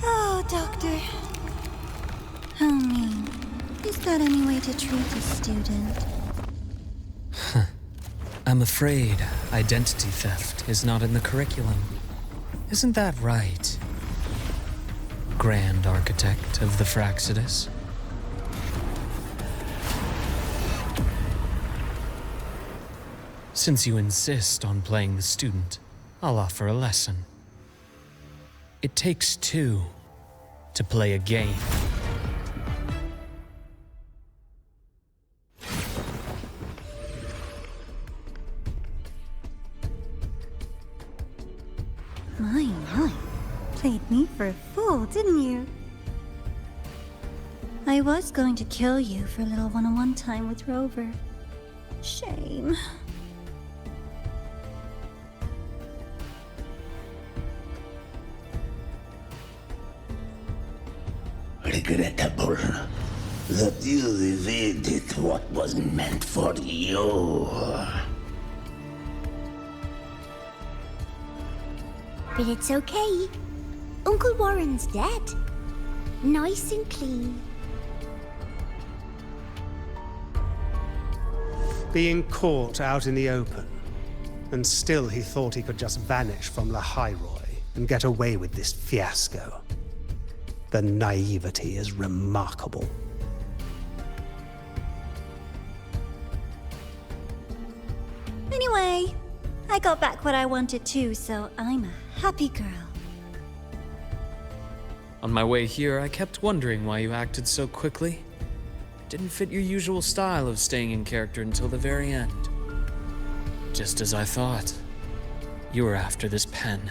Oh, Doctor. How mean. Is that any way to treat a student? I'm afraid identity theft is not in the curriculum. Isn't that right, Grand Architect of the Fraxidus? Since you insist on playing the student, I'll offer a lesson. It takes two to play a game. played me for a fool, didn't you? I was going to kill you for a little one-on-one time with Rover. Shame. Regrettable that you evaded what was meant for you. But it's okay. Uncle Warren's dead. Nice and clean. Being caught out in the open, and still he thought he could just vanish from the High Roy and get away with this fiasco. The naivety is remarkable. Anyway, I got back what I wanted too, so I'm a happy girl. On my way here, I kept wondering why you acted so quickly. Didn't fit your usual style of staying in character until the very end. Just as I thought. You were after this pen.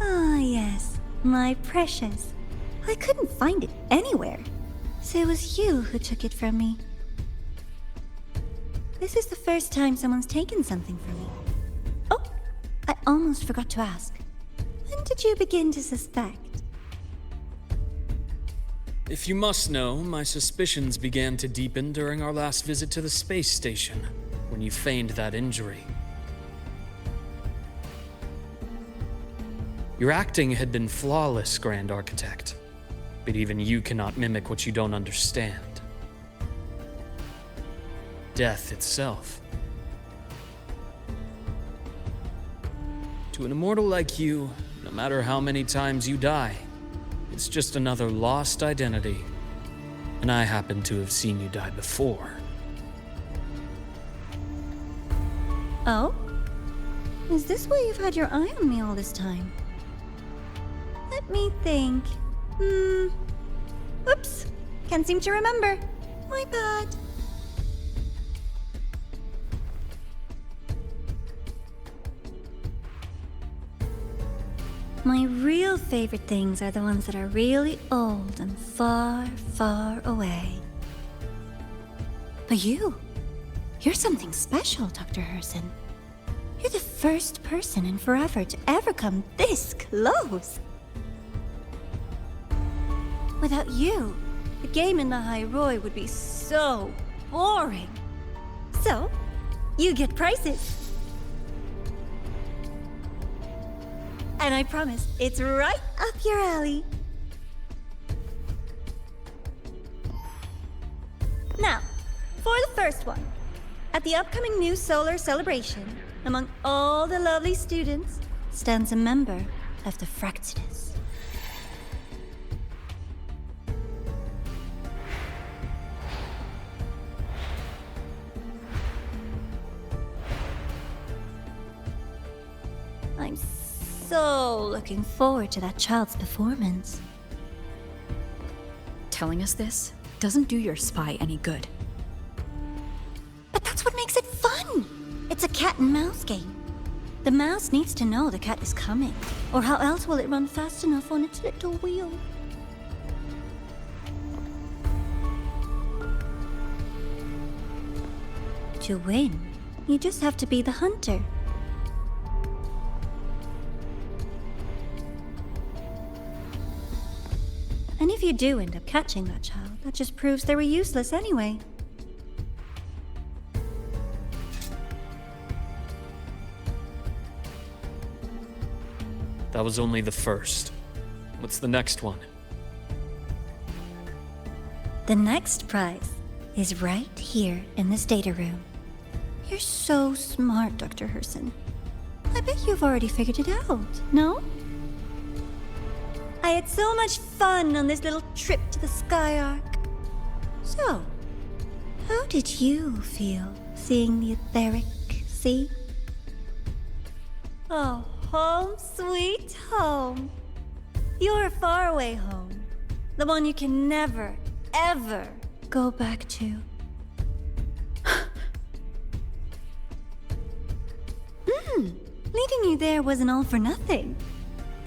Ah, yes, my precious. I couldn't find it anywhere, so it was you who took it from me. This is the first time someone's taken something from me. Oh, I almost forgot to ask. When did you begin to suspect? If you must know, my suspicions began to deepen during our last visit to the space station, when you feigned that injury. Your acting had been flawless, Grand Architect, but even you cannot mimic what you don't understand. Death itself. To an immortal like you, no matter how many times you die, it's just another lost identity. And I happen to have seen you die before. Oh? Is this why you've had your eye on me all this time? Let me think. Oops. Can't seem to remember. My bad. My real favorite things are the ones that are really old and far, far away. But you're something special, Dr. Herson. You're the first person in forever to ever come this close. Without you, the game in the High Roy would be so boring. So, you get prizes. And I promise, it's right up your alley. Now, for the first one. At the upcoming new solar celebration, among all the lovely students, stands a member of the Fractidus. I'm so looking forward to that child's performance. Telling us this doesn't do your spy any good. But that's what makes it fun! It's a cat and mouse game. The mouse needs to know the cat is coming, or how else will it run fast enough on its little wheel? To win, you just have to be the hunter. And if you do end up catching that child, that just proves they were useless anyway. That was only the first. What's the next one? The next prize is right here in this data room. You're so smart, Dr. Herson. I bet you've already figured it out, no? I had so much fun on this little trip to the Sky Arc. So, how did you feel seeing the etheric sea? Oh, home sweet home. Your faraway home. The one you can never, ever go back to. Leading you there wasn't all for nothing.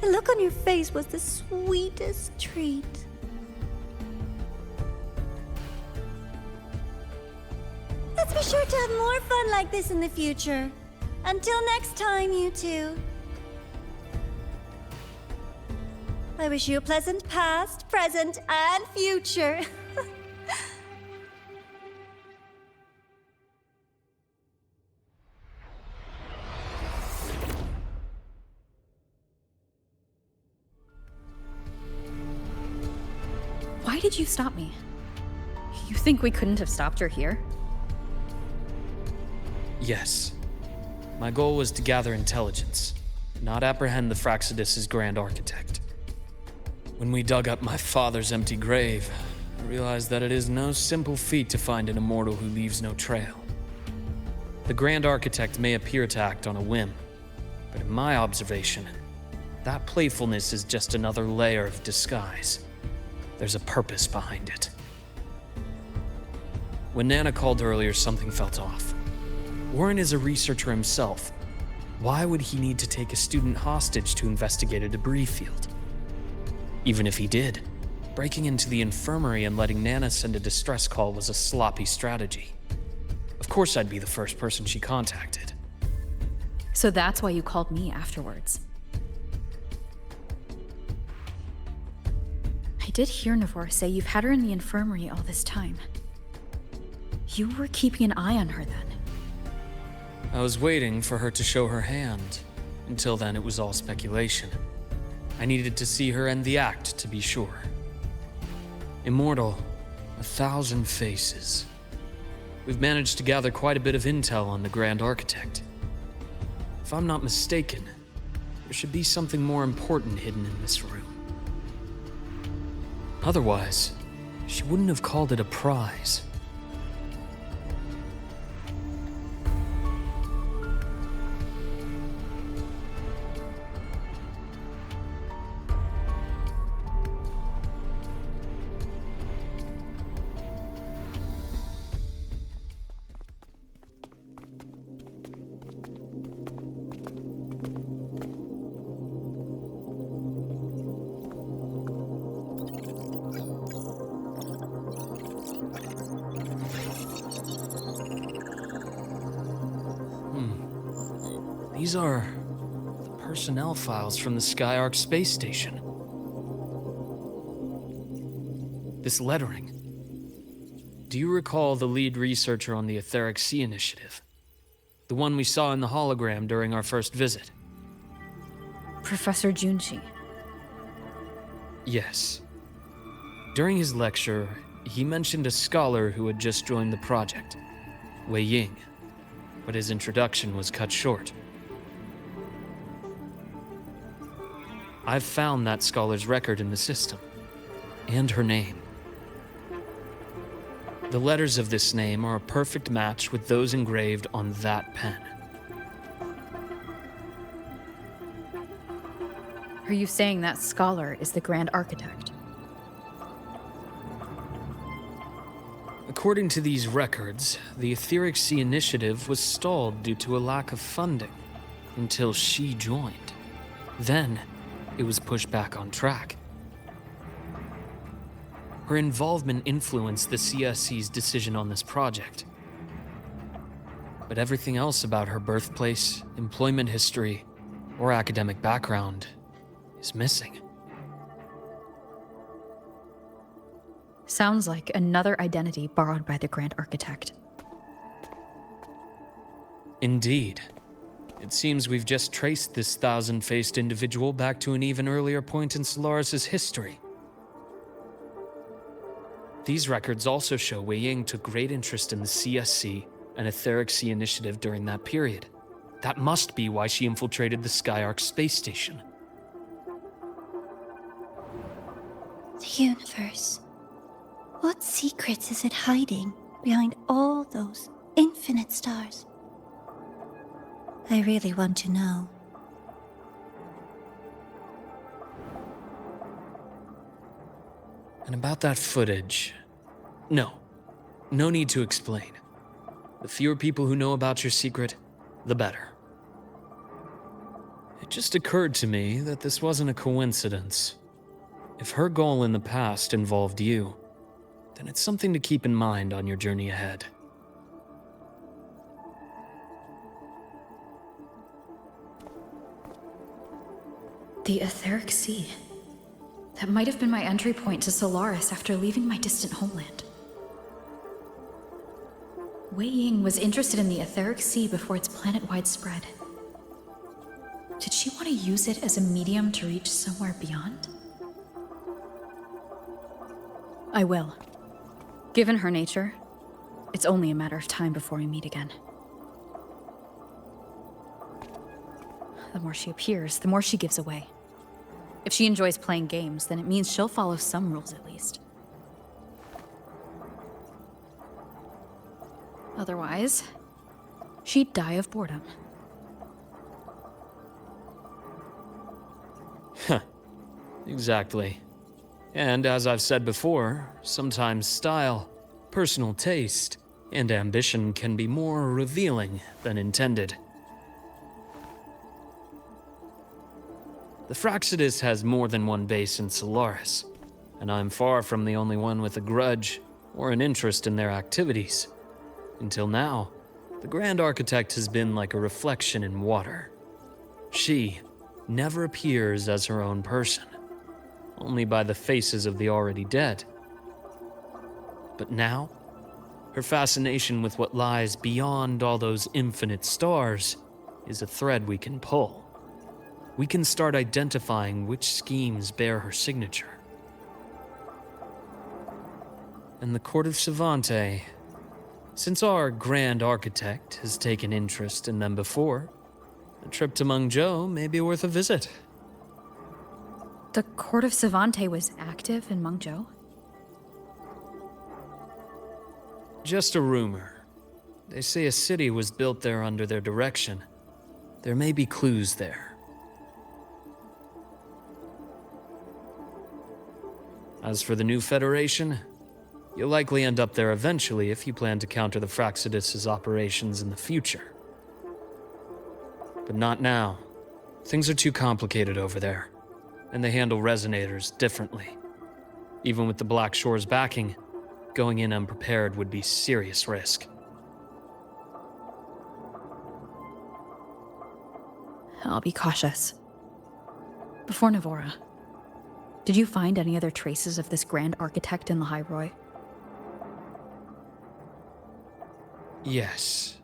The look on your face was the sweetest treat. Let's be sure to have more fun like this in the future. Until next time, you two. I wish you a pleasant past, present, and future. Why did you stop me? You think we couldn't have stopped her here? Yes. My goal was to gather intelligence, not apprehend the Fraxidus' grand architect. When we dug up my father's empty grave, I realized that it is no simple feat to find an immortal who leaves no trail. The grand architect may appear to act on a whim, but in my observation, that playfulness is just another layer of disguise. There's a purpose behind it. When Nana called earlier, something felt off. Warren is a researcher himself. Why would he need to take a student hostage to investigate a debris field? Even if he did, breaking into the infirmary and letting Nana send a distress call was a sloppy strategy. Of course I'd be the first person she contacted. So that's why you called me afterwards. I did hear Navor say you've had her in the infirmary all this time. You were keeping an eye on her then. I was waiting for her to show her hand. Until then, it was all speculation. I needed to see her end the act to be sure. Immortal, 1,000 faces. We've managed to gather quite a bit of intel on the Grand Architect. If I'm not mistaken, there should be something more important hidden in this room. Otherwise, she wouldn't have called it a prize. These are the personnel files from the Skyark space station. This lettering. Do you recall the lead researcher on the Etheric Sea Initiative? The one we saw in the hologram during our first visit? Professor Junshi. Yes. During his lecture, he mentioned a scholar who had just joined the project, Wei Ying, but his introduction was cut short. I've found that scholar's record in the system, and her name. The letters of this name are a perfect match with those engraved on that pen. Are you saying that scholar is the Grand Architect? According to these records, the Etheric Sea Initiative was stalled due to a lack of funding until she joined. Then, it was pushed back on track. Her involvement influenced the CSC's decision on this project. But everything else about her birthplace, employment history, or academic background is missing. Sounds like another identity borrowed by the Grand Architect. Indeed. It seems we've just traced this 1,000-faced individual back to an even earlier point in Solaris' history. These records also show Wei Ying took great interest in the CSC and Etheric Sea Initiative during that period. That must be why she infiltrated the Skyark space station. The universe. What secrets is it hiding behind all those infinite stars? I really want to know. And about that footage... No need to explain. The fewer people who know about your secret, the better. It just occurred to me that this wasn't a coincidence. If her goal in the past involved you, then it's something to keep in mind on your journey ahead. The Etheric Sea. That might have been my entry point to Solaris after leaving my distant homeland. Wei Ying was interested in the Etheric Sea before its planet-wide spread. Did she want to use it as a medium to reach somewhere beyond? I will. Given her nature, it's only a matter of time before we meet again. The more she appears, the more she gives away. If she enjoys playing games, then it means she'll follow some rules at least. Otherwise, she'd die of boredom. Exactly. And as I've said before, sometimes style, personal taste, and ambition can be more revealing than intended. The Fraxidus has more than one base in Solaris, and I'm far from the only one with a grudge or an interest in their activities. Until now, the Grand Architect has been like a reflection in water. She never appears as her own person, only by the faces of the already dead. But now, her fascination with what lies beyond all those infinite stars is a thread we can pull. We can start identifying which schemes bear her signature. And the Court of Savante, since our Grand Architect has taken interest in them before, a trip to Mengzhou may be worth a visit. The Court of Savante was active in Mengzhou? Just a rumor. They say a city was built there under their direction. There may be clues there. As for the new Federation, you'll likely end up there eventually if you plan to counter the Fraxidus' operations in the future. But not now. Things are too complicated over there, and they handle resonators differently. Even with the Black Shore's backing, going in unprepared would be serious risk. I'll be cautious. Before Navora, did you find any other traces of this Grand Architect in the High Roy? Yes.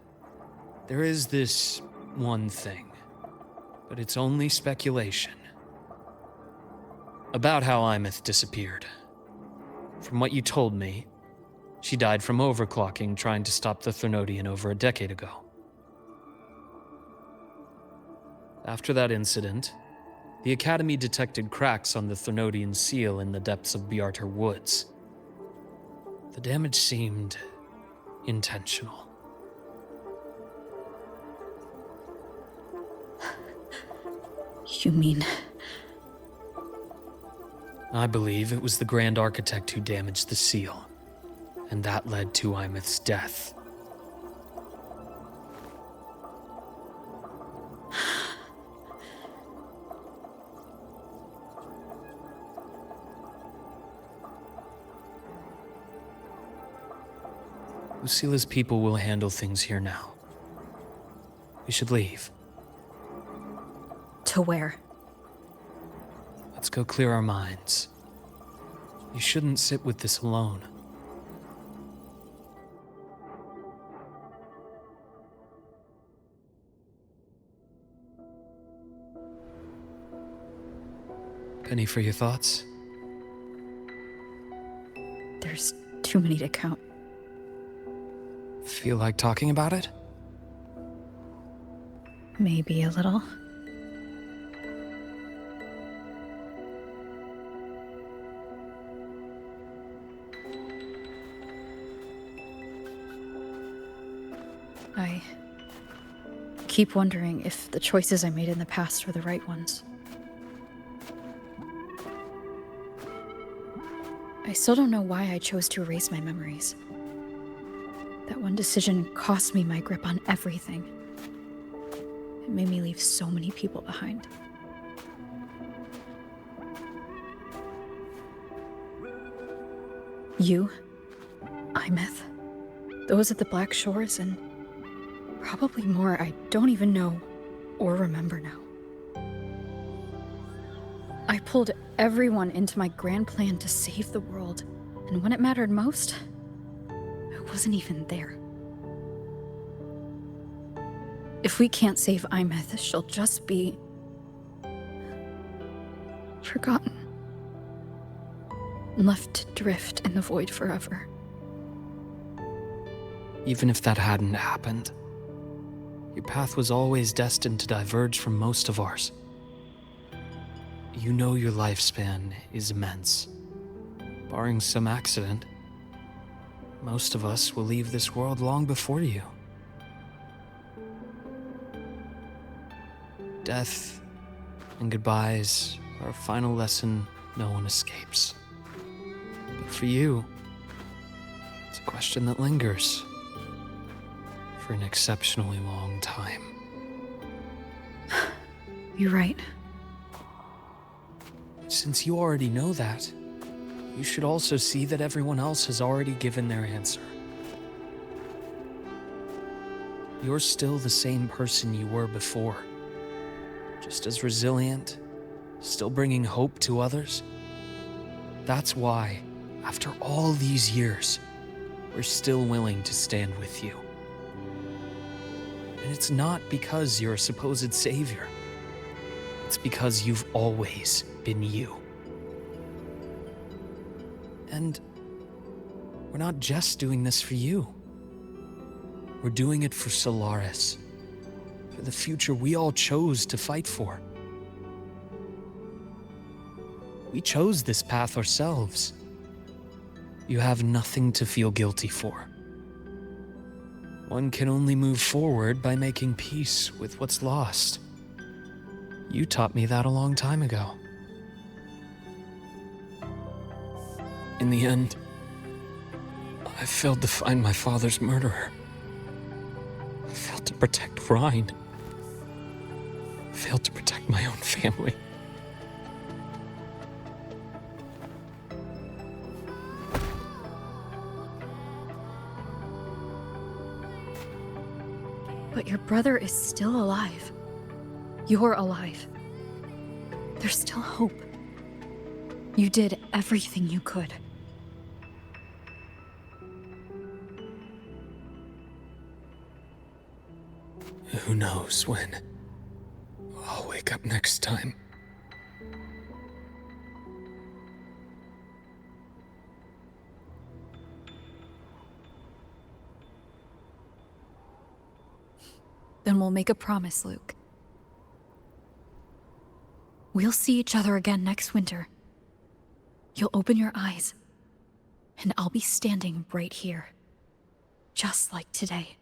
There is this one thing, but it's only speculation. About how Imeth disappeared. From what you told me, she died from overclocking trying to stop the Thermodian over a decade ago. After that incident, the Academy detected cracks on the Thermodian seal in the depths of Biarter Woods. The damage seemed intentional. You mean... I believe it was the Grand Architect who damaged the seal, and that led to Imeth's death. Lucila's people will handle things here now. We should leave. To where? Let's go clear our minds. You shouldn't sit with this alone. Penny for your thoughts? There's too many to count. Feel like talking about it? Maybe a little. I keep wondering if the choices I made in the past were the right ones. I still don't know why I chose to erase my memories. That one decision cost me my grip on everything. It made me leave so many people behind. You, Imeth, those at the Black Shores, and probably more I don't even know or remember now. I pulled everyone into my grand plan to save the world, and when it mattered most, I wasn't even there. If we can't save Imeth, she'll just be forgotten. Left to drift in the void forever. Even if that hadn't happened, your path was always destined to diverge from most of ours. You know your lifespan is immense. Barring some accident, most of us will leave this world long before you. Death and goodbyes are a final lesson no one escapes. But for you, it's a question that lingers for an exceptionally long time. You're right. Since you already know that, you should also see that everyone else has already given their answer. You're still the same person you were before. Just as resilient, still bringing hope to others. That's why, after all these years, we're still willing to stand with you. And it's not because you're a supposed savior. It's because you've always been you. And we're not just doing this for you. We're doing it for Solaris. For the future we all chose to fight for. We chose this path ourselves. You have nothing to feel guilty for. One can only move forward by making peace with what's lost. You taught me that a long time ago. In the end, I failed to find my father's murderer. I failed to protect Rhine. I failed to protect my own family. But your brother is still alive. You're alive. There's still hope. You did everything you could. Who knows when I'll wake up next time. Then we'll make a promise, Luke. We'll see each other again next winter. You'll open your eyes, and I'll be standing right here, just like today.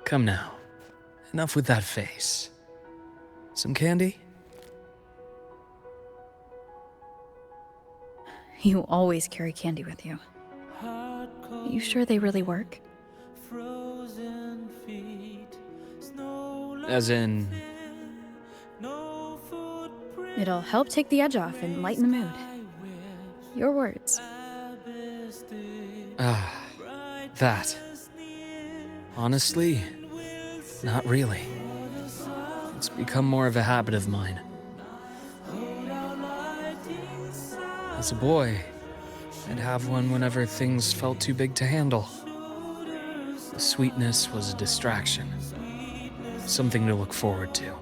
Come now. Enough with that face. Some candy? You always carry candy with you. You sure they really work? As in... It'll help take the edge off and lighten the mood. Your words. That. Honestly, not really. It's become more of a habit of mine. As a boy, I'd have one whenever things felt too big to handle. The sweetness was a distraction, something to look forward to.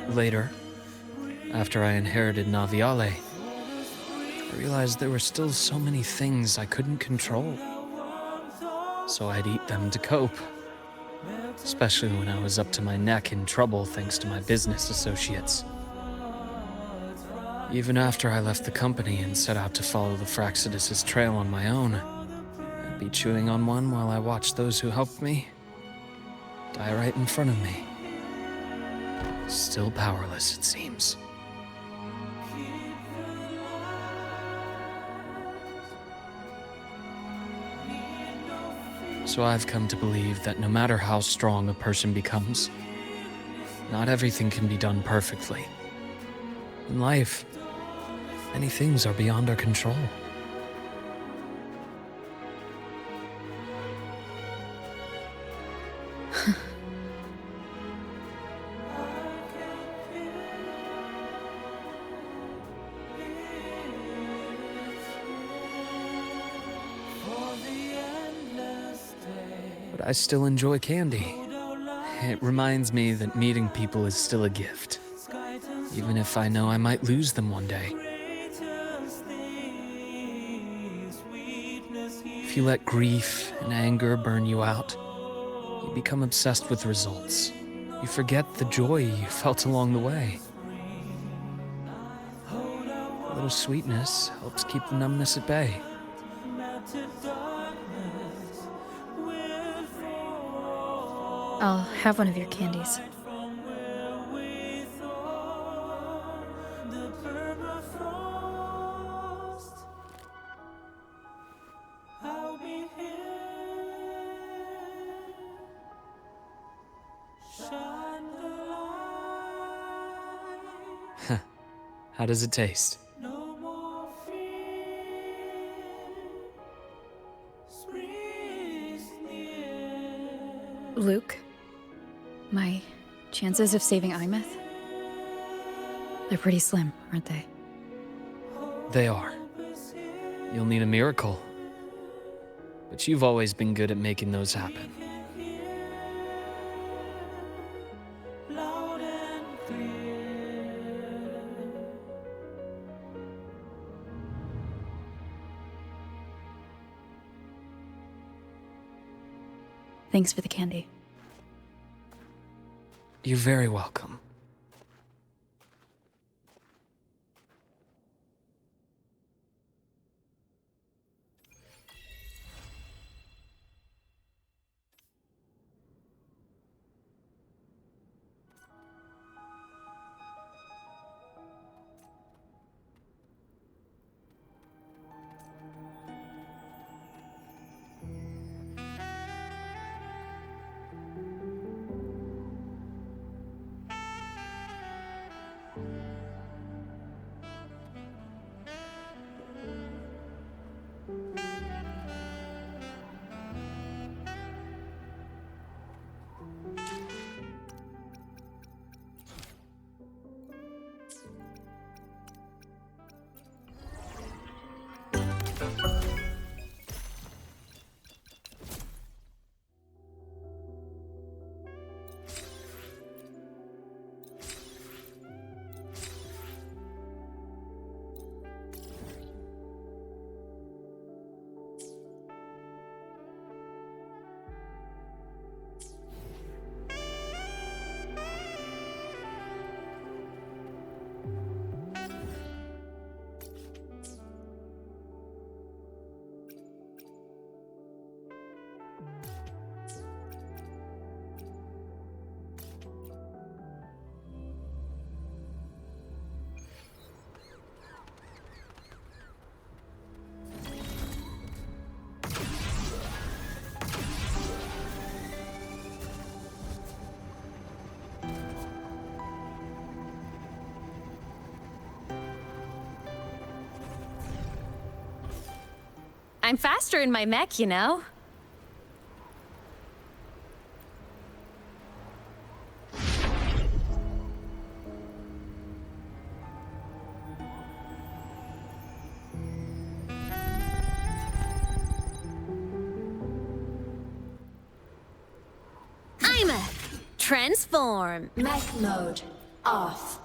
Later, after I inherited Naviale, I realized there were still so many things I couldn't control. So I'd eat them to cope, especially when I was up to my neck in trouble thanks to my business associates. Even after I left the company and set out to follow the Fraxidus' trail on my own, I'd be chewing on one while I watched those who helped me die right in front of me. Still powerless, it seems. So I've come to believe that no matter how strong a person becomes, not everything can be done perfectly. In life, many things are beyond our control. But I still enjoy candy. It reminds me that meeting people is still a gift, even if I know I might lose them one day. If you let grief and anger burn you out, you become obsessed with results. You forget the joy you felt along the way. A little sweetness helps keep the numbness at bay. I'll have one of your candies. How does it taste? Luuk, my chances of saving Imeth? They're pretty slim, aren't they? They are. You'll need a miracle. But you've always been good at making those happen. Thanks for the candy. You're very welcome. I'm faster in my mech, you know. I'm a transform. Mech mode off.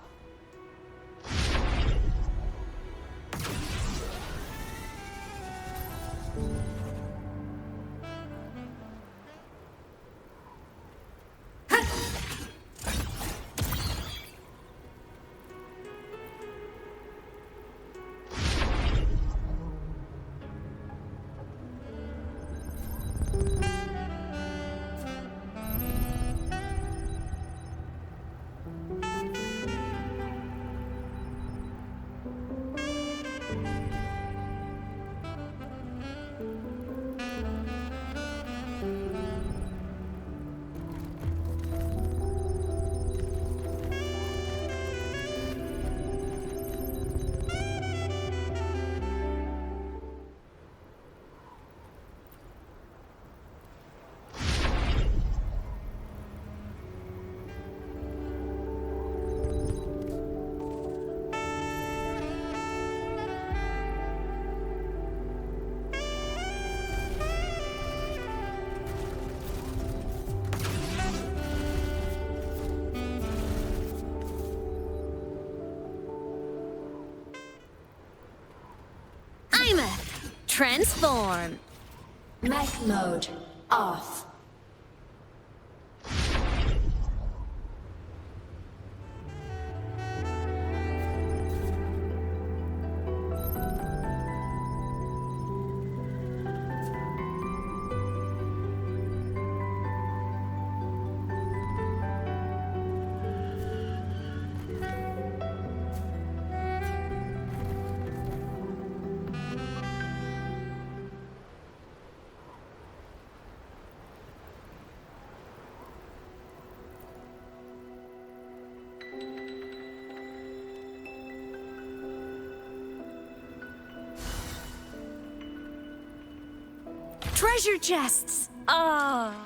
Transform. Mech mode off. Treasure chests! Ah.